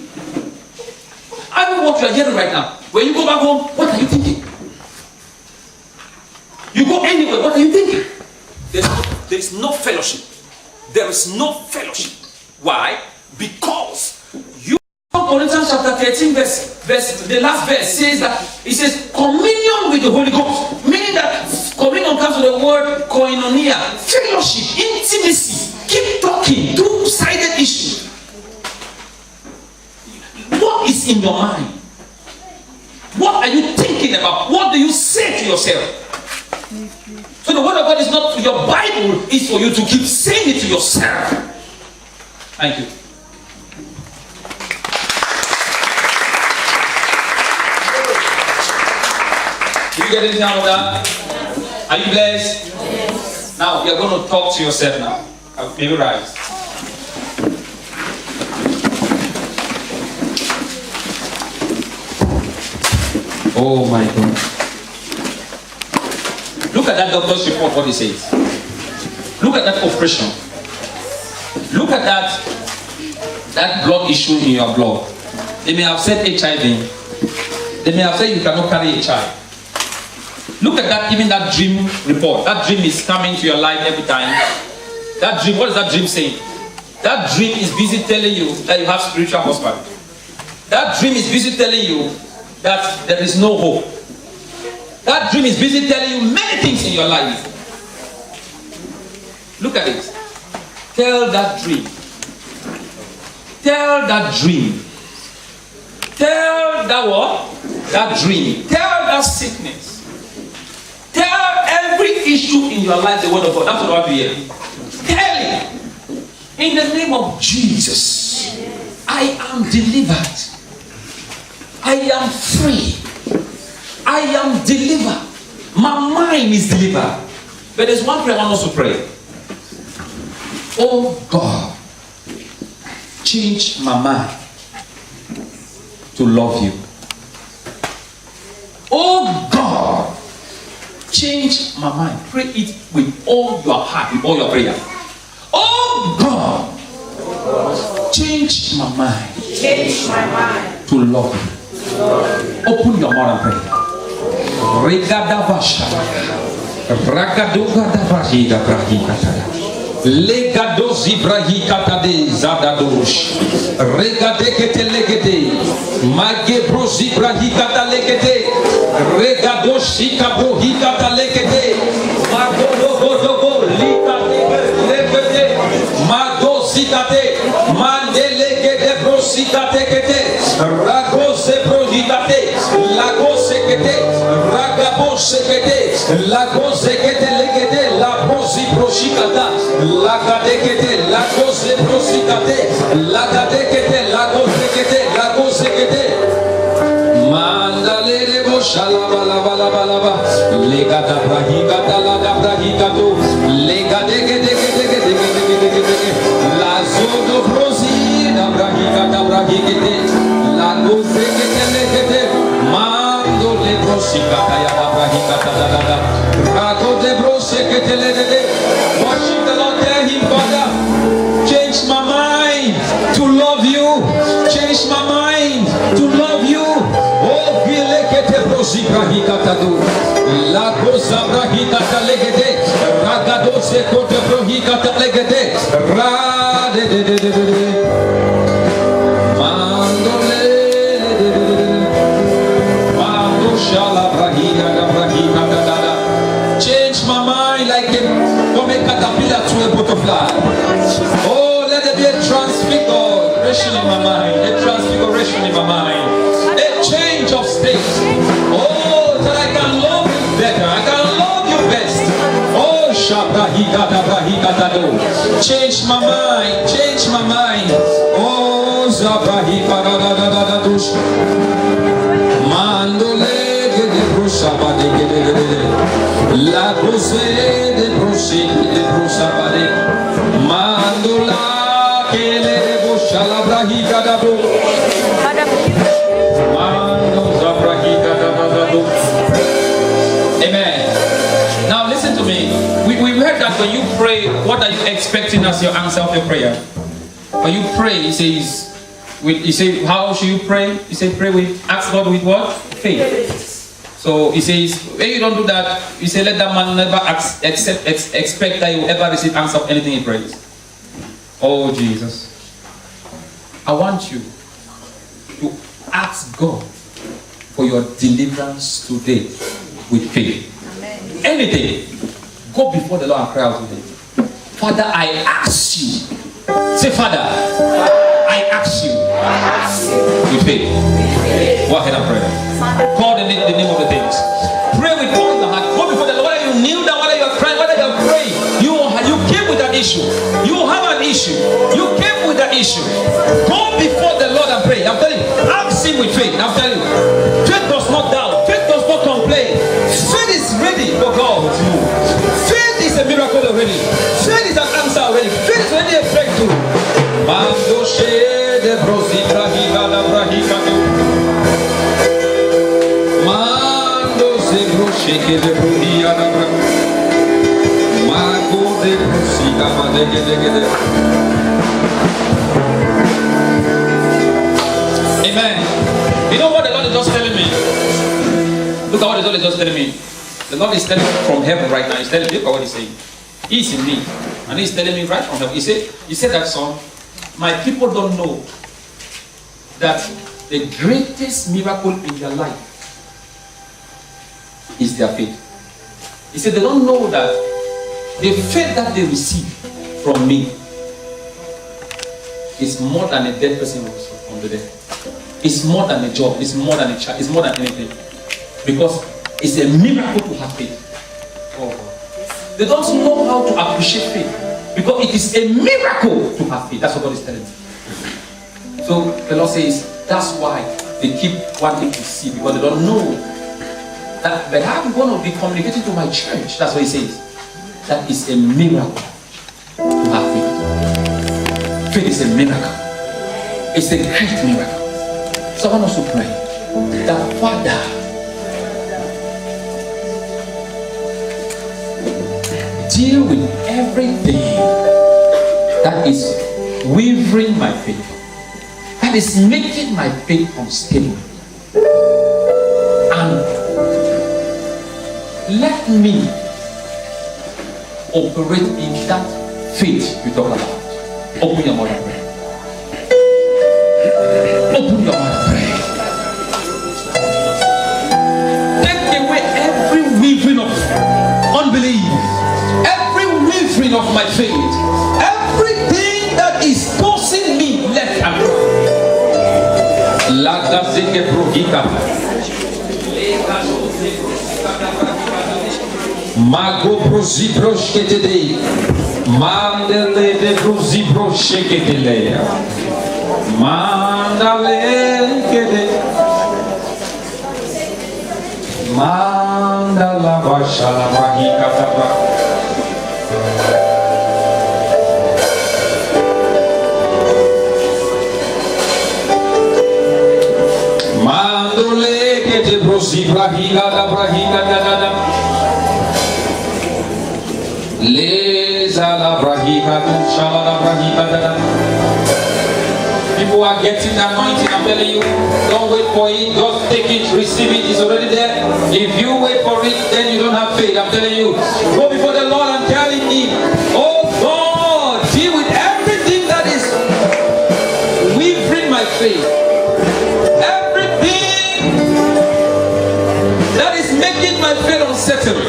I know what you are hearing right now. When you go back home, what are you thinking? You go anywhere, what are you thinking? There is no fellowship. There is no fellowship. Why? Because you. Corinthians chapter 13, the last verse says that it says communion with the Holy Ghost, meaning that communion comes with the word koinonia, fellowship, intimacy. Keep talking, two-sided issue. What is in your mind? What are you thinking about? What do you say to yourself? So the word of God is not for your Bible, it's for you to keep saying it to yourself. Thank you. Did you get anything out of that? Are you blessed? Yes. Now you're going to talk to yourself now. Maybe rise. Oh my God. Look at that doctor's report, what he says. Look at that operation. Look at that blood issue in your blood. They may have said HIV. They may have said you cannot carry HIV. Look at that, even that dream report. That dream is coming to your life every time. That dream, what is that dream saying? That dream is busy telling you that you have spiritual husband. That dream is busy telling you that there is no hope. That dream is busy telling you many things in your life. Look at it. Tell that dream. Tell that dream. Tell that what? That dream. Tell that sickness. Tell every issue in your life the word of God. That's what I want to hear. Tell it. In the name of Jesus, I am delivered. I am free. I am delivered. My mind is delivered. But there's one prayer I want us to pray. Oh God, change my mind to love you. Oh God, change my mind. Pray it with all your heart, with all your prayer. Oh God, change my mind. Change my mind to love you. Open your mouth and pray. Regadavasha, Ragadogadavahiga Brahikataya, Legadozi Brahikatade Zadadosh, Regadekete Legede, Magebrosi Brahikata Legede, Regadoshi Kabohikata Legede, Magodogodogo, Legede, Madosikate, Mandelegede Brosikate, Ragose Brohikate, Lagosekete, Ragabosekete, Lagosekete Legede, La Brosi Broshikata, Lagadekete, Lagose Brosikate, Lagadekete, Lagosekete, Lagosekete, Mandalere Boshalabalabalaba, Legada Brahigata, Laga Brahikato, Legadekete, Lazodo Brosi, Brahigata Brahikete, Lagosekete Legede, Mando le Brosikata, Yada Brahikata, Rago de Brosekete Legede. Worship the Lord, tell him, Father, change my mind to love you. Change my mind to love you. Oh, Vilekete Brosibrahikatadu, Lagosa Brahikata Legede, Ragado Sekote Brahikata Legede, Ra de. a caterpillar to a butterfly. Oh, let there be a transfiguration in my mind. A transfiguration in my mind. A change of state. Oh, that I can love you better. I can love you best. Oh, change my mind. Change my mind. Oh, Mandole de brusabade la brose de brosi de brusabade mandola que le bushala brahika da bro mando zabrahika da bro. Amen. Now listen to me. We heard that when you pray, what are you expecting as your answer of your prayer? When you pray, he says, you say, how should you pray? You say, pray with, ask God with what? Faith. So he says, when you don't do that, you say, let that man never expect that he will ever receive answer of anything he prays. Oh, Jesus. I want you to ask God for your deliverance today with faith. Amen. Anything. Go before the Lord and cry out today. Father, I ask you. Say, Father, I ask you with faith. Go ahead and pray. Call the name of the things. Pray with all the heart. Go before the Lord. Whether you kneel down, whether you're crying, whether you're praying, you came with an issue. You have an issue. You came with an issue. Go before the Lord and pray. I'm telling you, ask him with faith. I'm telling you, faith does not doubt. Faith does not complain. Faith is ready for God to move. Faith is a miracle already. Faith is an answer already. Faith is already a breakthrough. Mando she de brosi brahika da brahika do. Mando se broshi ke de brohia da brahika. Mago de brosi da madege de. Amen. You know what the Lord is just telling me? Look at what the Lord is just telling me. The Lord is telling me from heaven right now. He's telling me, look at what he's saying. He's in me. And he's telling me right from heaven. He said that song, my people don't know that the greatest miracle in their life is their faith. He said they don't know that the faith that they receive from me is more than a dead person from the dead. It's more than a job. It's more than a child. It's more than anything. Because it's a miracle to have faith. Oh. They don't know how to appreciate faith. Because it is a miracle to have faith. That's what God is telling me. So the Lord says, that's why they keep wanting to see. Because they don't know that, but I'm going to be communicating to my church. That's what he says. That is a miracle to have faith. Faith is a miracle. It's a great miracle. So I want us to pray that Father, deal with everything that is wavering my faith, that is making my faith unstable, and let me operate in that faith you talk about. Open your mouth and pray. Open your mouth and pray. Take away every weaving of unbelief, every weaving of my faith, everything that is causing me left and right. Mago prosi proshkete mandele de prosi proshkete mandale kede mandala bashala bahika taba mandole kede prosi brahila da brahila da da people are getting the anointing. I'm telling you, don't wait for it, just take it, receive it, it's already there. If you wait for it, then you don't have faith. I'm telling you, go before the Lord and tell him, oh God, deal with everything that is wavering my faith, everything that is making my faith unsettled,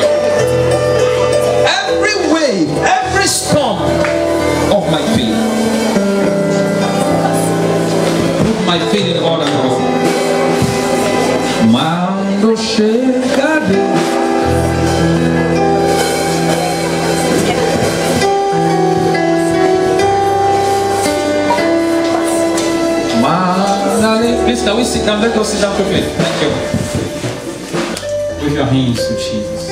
every wave, every storm of my faith. Put my faith in order, Lord. Mando chegado. Please, can we sit down? Let us sit down quickly. Thank you. With your hands to Jesus.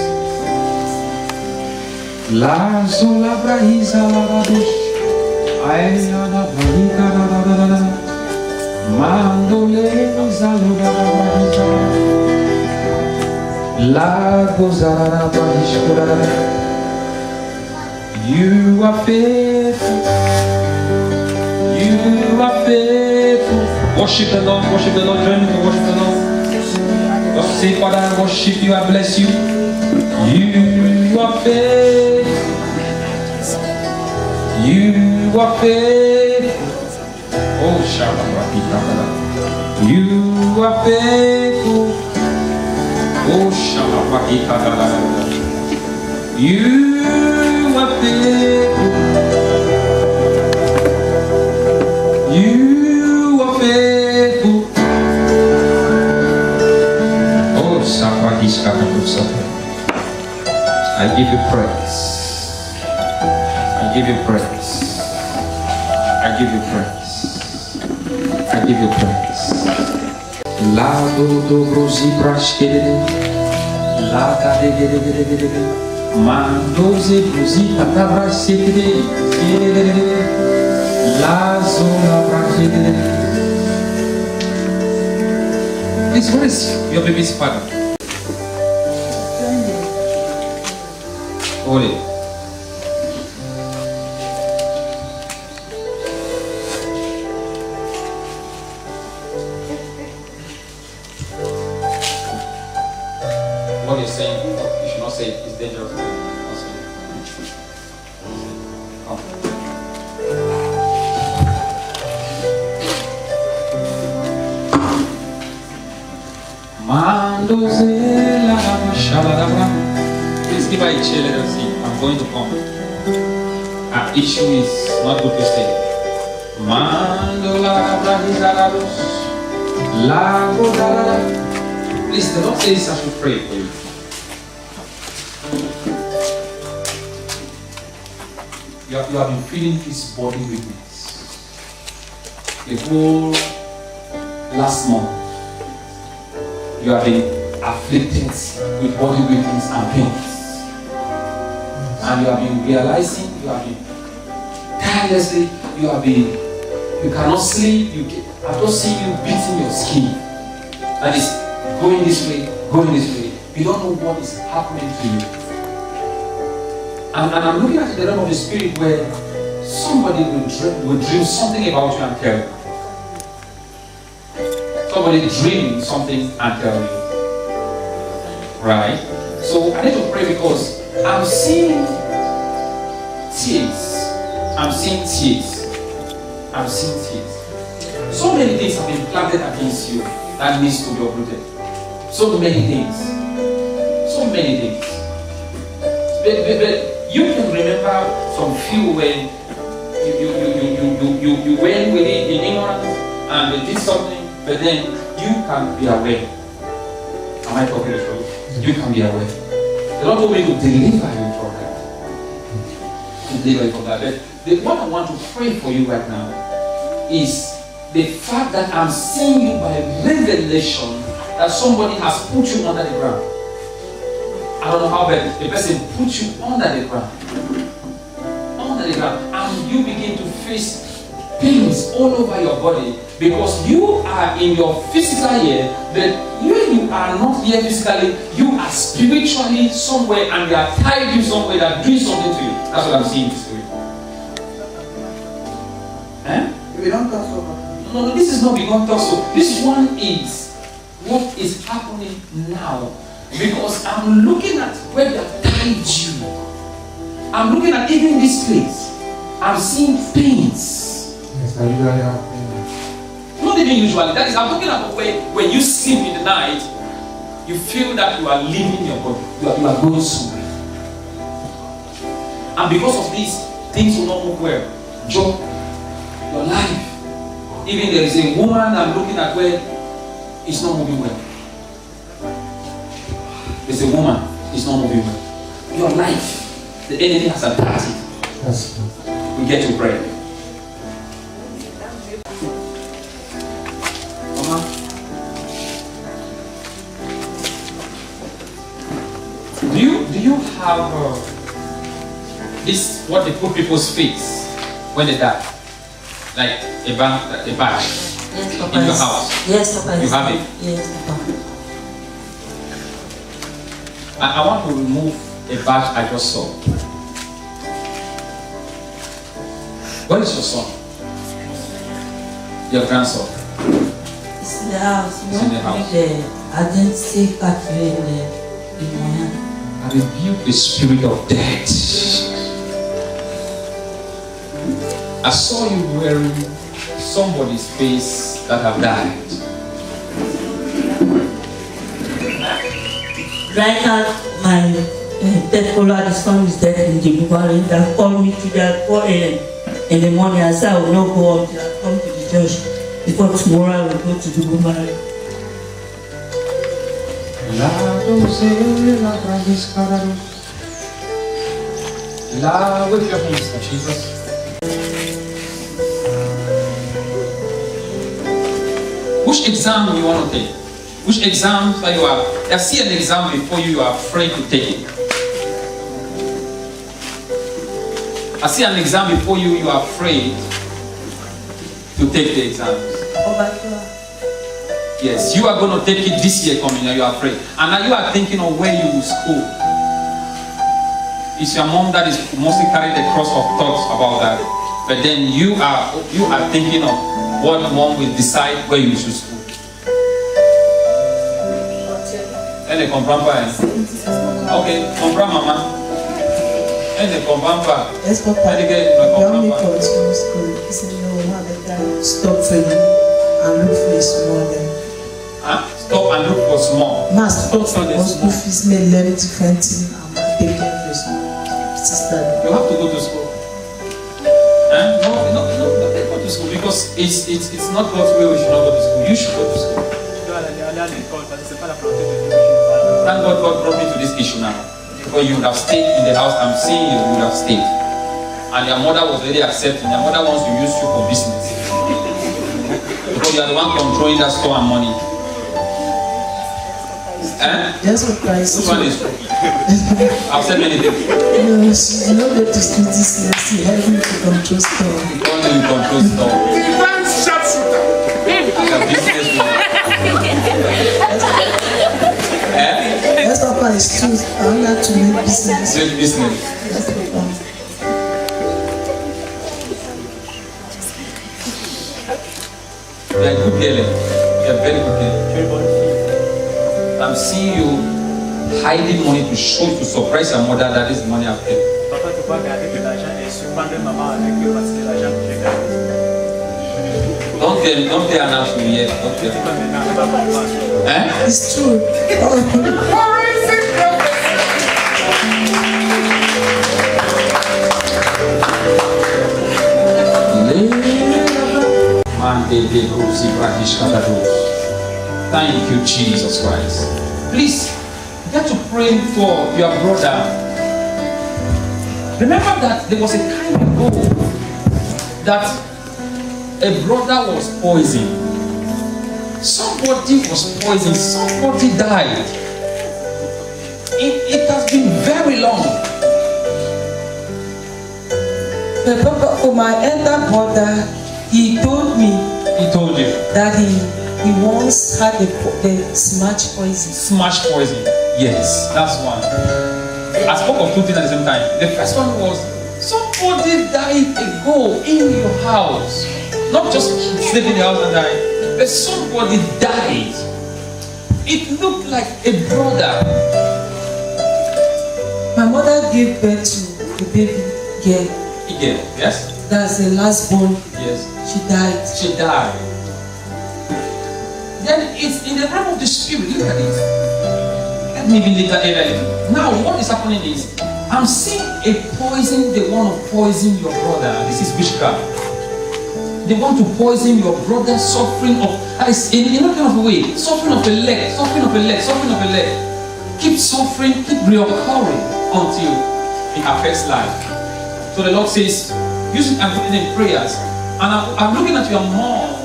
La sola brahisa la bush. Aina na brahika la la. Mandole zaluda brahisa. La gozara brahishkura. You are faithful. You are faithful. Worship the Lord, join me to worship the Lord. Just say, Father, I worship you, I bless you. You are faithful. You are faithful. Oh, Shalabrakita. You are faithful. Oh, Shalabrakita. You are faithful. You are faithful. Oh, I give you praise. I give you praise. I give you praise. I give you praise. La do do rosi prashkede. La da de de de de de de. Mando ze rosi patabra sekede. La zona prashkede. Please, where is your baby's father? Hold it. What you're saying, you should not say it. It's dangerous. Please give her a chair, let us see. I'm going to come. Our issue is not good to stay. Please, the Lord says I should pray for you. You have been feeling this body weakness. The whole last month, you have been afflicted with body weakness and pains. And you have been realizing, you have been tirelessly, you cannot sleep, I've just seen you beating your skin. That is going this way. You don't know what is happening to you. And I'm looking at the realm of the spirit where somebody will dream something about you and tell you. Somebody dreaming something and tell you. Right? So I need to pray because I'm seeing tears. So many things have been planted against you that needs to be uprooted. So many things. But you can remember some few when you went with it in ignorance and they did something, but then you can be aware. Am I talking the truth? You can be aware. The Lord told me to deliver you from that. But what I want to pray for you right now is the fact that I'm seeing you by revelation that somebody has put you under the ground. I don't know how, but the person put you under the ground. And you begin to face pains all over your body because you are in your physical here, but when you are not here physically, you are spiritually somewhere and they are tied you somewhere that doing something to you. That's what I'm seeing in the spirit. We don't talk so much. No, this is not because talk so. This one is what is happening now. Because I'm looking at where they have tied you. I'm looking at even this place. I'm seeing pains. Yes, I usually have pains. Not even usually. That is, I'm talking about where when you sleep in the night, you feel that you are leaving your body. You are going somewhere. And because of this, things will not move well. Job, your life. Even there is a woman I'm looking at where it's not moving well. There's a woman, it's not moving well. Your life, the enemy has attacked it. Yes. We get to pray. Mama. Do you have this, what they put people's face when they die? Like a badge Yes, Papa. in your house? Yes, Papa. You have it? Yes, Papa. I want to remove a badge I just saw. What is your son? Your grandson? It's in the house. It's in the house. The identity card in my hand. I rebuke the spirit of death. I saw you wearing somebody's face that have died. Right now, my death caller, the son is dead in the Buvary. They called me to that 4 a.m. in the morning. I said I will not go until I come to the church. Before tomorrow, I will go to the Buvary. Wave your hands to Jesus. Which exam you want to take? Which exam that you are? I see an exam before you, you are afraid to take it. I see an exam before you, you are afraid to take the exams. Yes, you are going to take it this year coming and you are afraid. And now you are thinking of where you will school. It's your mom that is mostly carrying the cross of thoughts about that. But then you are thinking of what mom will decide where you should school. Elle comprend pas. Ok, comprends maman. Elle ne comprend pas. Yes, Papa. Elle dit qu'elle ne You want me comprend to pas. continue school? He said, no, have a guy stop for you and look for a small then. Huh? Stop and look for small. Must stop for the for school small. fees, may learn different things and take care of your sister. You have to go to school. Huh? No, don't go to school because it's not God's way we should not go to school. You should go to school. Thank God God brought me to this issue now. Because you would have stayed in the house, I'm seeing you would have stayed. And your mother was already accepting. Your mother wants to use you for business. Because you are the one controlling that store and money. That's what Christ Which one is true? I've said many things. No, she's not going to school this year. She helped me to control store. Only you control store. As a businesswoman. Yes, Papa, it's true. I want her to make business. Great business. Yes, Papa. You are a good girl. You are very good girl. I'm seeing you hiding money to show, to surprise your mother that this money I've kept. Papa, tu peux garder de l'argent et surprendre maman avec eux parce que l'argent que j'ai gardé. Don't tell Anna to yet. Don't tell. It's true. Thank you, Jesus Christ. Please get to pray for your brother. Remember that there was a time ago that a brother was poisoned. Somebody was poisoned. Somebody died. It has been very long. But Papa, for my elder brother, he told me He told you. that he once had the smash poison. Smash poison. Yes, that's one. I spoke of two things at the same time. The first one was somebody died ago in your house. Not just sleep in the house and die, but somebody died. It looked like a brother. My mother gave birth to the baby girl. Again, yes? That's the last born. Yes. She died. She died. Then it's in the realm of the spirit. Look at it. Let me be later area. Now, what is happening is, I I'm seeing a poison. They want to poison your brother. This is witchcraft. They want to poison your brother, suffering of, in a kind of a way, suffering of a leg, suffering of a leg, suffering of a leg. Keep suffering, keep reoccurring until it affects life. So the Lord says, use it and put it in prayers. And I'm looking at your mom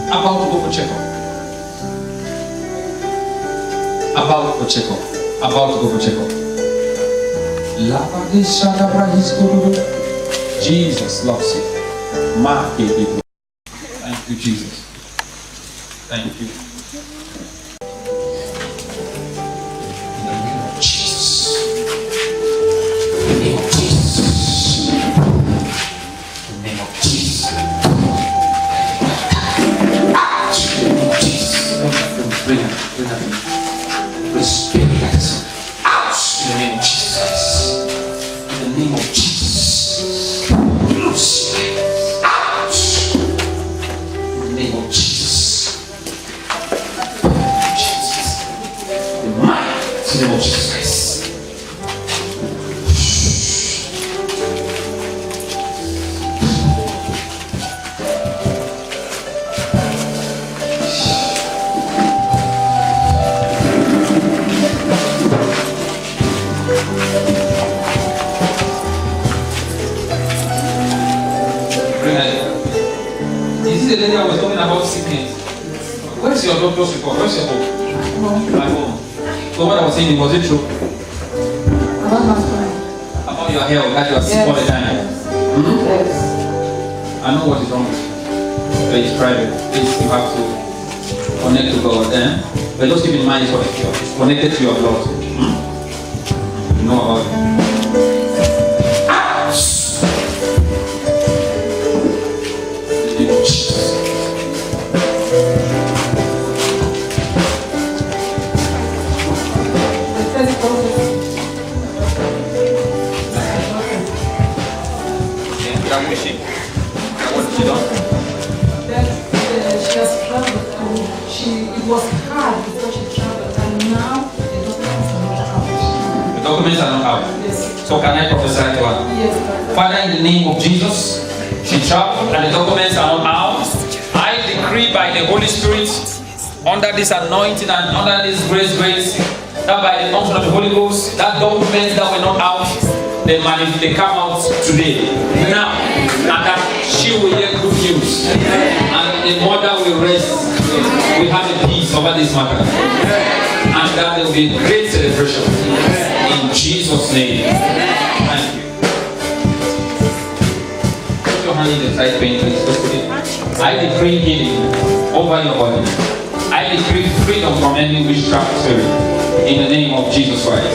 about to go for checkup. About to go for checkup. About to go for checkup. Jesus loves you. Thank you, Jesus. Thank you. In the name of Jesus. In the name of Jesus. In the name of Jesus. In the name of Jesus. Bring it. Respect that. Out. In the name of Jesus. In the name of Jesus. Loose. Out. In the name of Jesus. Jesus. The mighty name of Jesus Christ. This is the lady I was talking about sickness. Where's your doctor's report? Where's your home? My home. So what I was saying, was it true? About your health, that you are sick all the time. Yes. I know what is wrong with you. But it's private. Please, you have to connect to God. But just keep in mind it's what it's connected to your blood. You know about it. It was hard before she traveled, and now the documents are not out. The documents are not out. Yes. So can I prophesy to her? Yes. Father, in the name of Jesus, she traveled and the documents are not out. I decree by the Holy Spirit, under this anointing and under this grace, that by the unction of the Holy Ghost, that documents that were not out, they come out today. Now, and that she will hear good news. And the mother will rest. We have a peace over this matter. And that there will be a great celebration. In Jesus' name. Thank you. Put your hand in the side pain, please. I decree healing over your body. I decree freedom from any witchcraft spirit. In the name of Jesus Christ.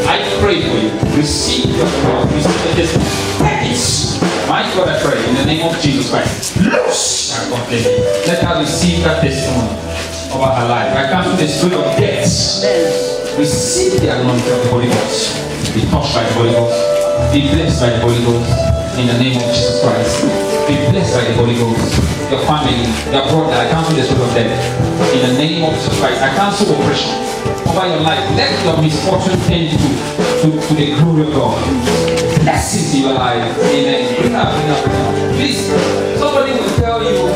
I pray for you. Receive your God. Receive the testimony. Peace. My God, I pray in the name of Jesus Christ. Loose her completely. Let her receive that testimony over her life. I cancel the spirit of death. Receive the anointing of the Holy Ghost. Be touched by the Holy Ghost. Be blessed by the Holy Ghost. In the name of Jesus Christ. Be blessed by the Holy Ghost. Your family, your brother, I cancel the spirit of death. In the name of Jesus Christ. I cancel oppression over your life. Let your misfortune end to the glory of God. Blessings in your life. Amen. Bring up. Please, somebody will tell you.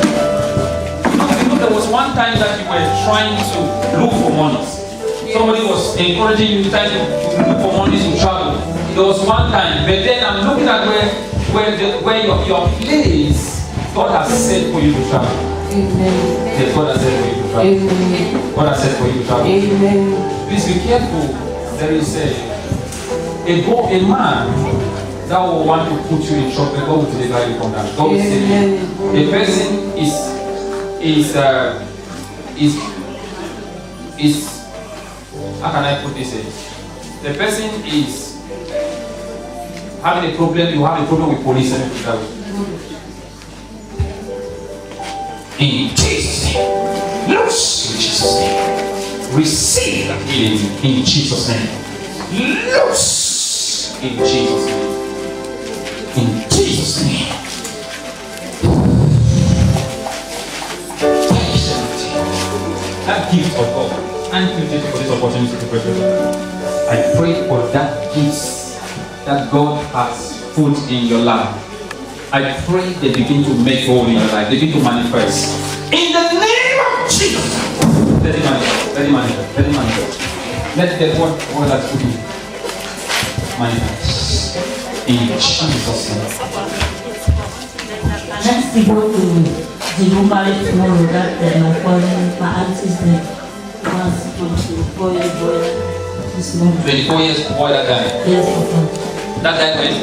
Because there was one time that you were trying to look for money. Somebody was encouraging you to look for money to travel. There was one time, but then I'm looking at where your place God has said for you to travel. Amen. Yes, God has said for you to travel. Amen. God has said for you to travel. Amen. Please be careful. There is a man that will want to put you in trouble. God will deliver you from that. God will save you. The person is how can I put this in? The person is having a problem. You have a problem with police and that way. In Jesus' name. Loose in Jesus' name. Receive that healing in Jesus' name. Loose in Jesus' name. In Jesus' name. That gift of God. Thank you, Jesus, for this opportunity to pray for you. I pray for that gifts that God has put in your life. I pray they begin to make hold in your life, they begin to manifest. In the name of Jesus. Let it manifest, let it manifest, let it manifest. Let the word God has put in manifest. In Jesus' name. Next we go to the woman tomorrow that my cousin, my auntie's name. Wants to 4 years boy this morning. 24 years boy that guy. Yes, Papa. That guy went.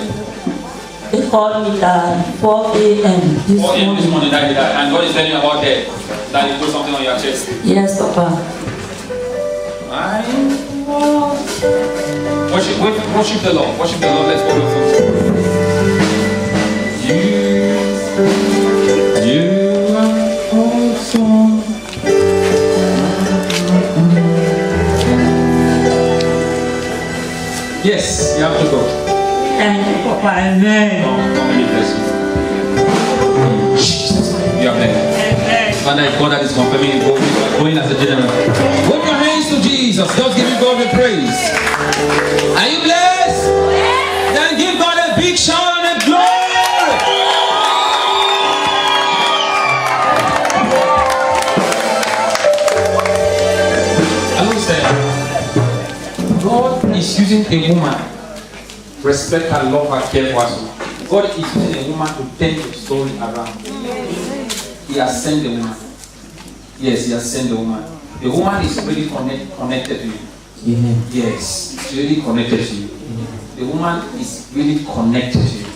They called me at 4 a.m. this 4 a.m. this morning. morning that he died. And God is telling you about that. That you put something on your chest. Yes, Papa. Worship the Lord. Worship the Lord. Let's go to the You are awesome. Yes, you have to go. Thank you, Papa. Amen. Let me bless you. Jesus, you are blessed. Father, God that is confirming you going as a general. Put your hands to Jesus. Just give him God the praise. Are you blessed? Then give God a big shout and a glory. God is using a woman, respect her, love her, care for her. God is using a woman to turn the story around. He has sent the woman. Yes, he has sent the woman. The woman is really connected to you. Yes, she's really connected to you. The woman is really connected to you.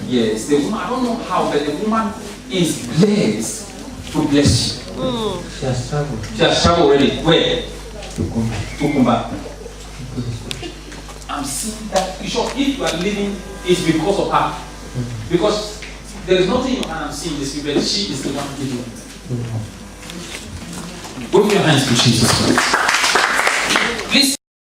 Yes, the woman, I don't know how, but the woman is blessed to bless you. She has traveled. She has traveled already. Where? To Kumba. I'm seeing that. If you are living, it's because of her. Because there is nothing in her I'm seeing this, but she is the one giving. Put your hands to Jesus Christ.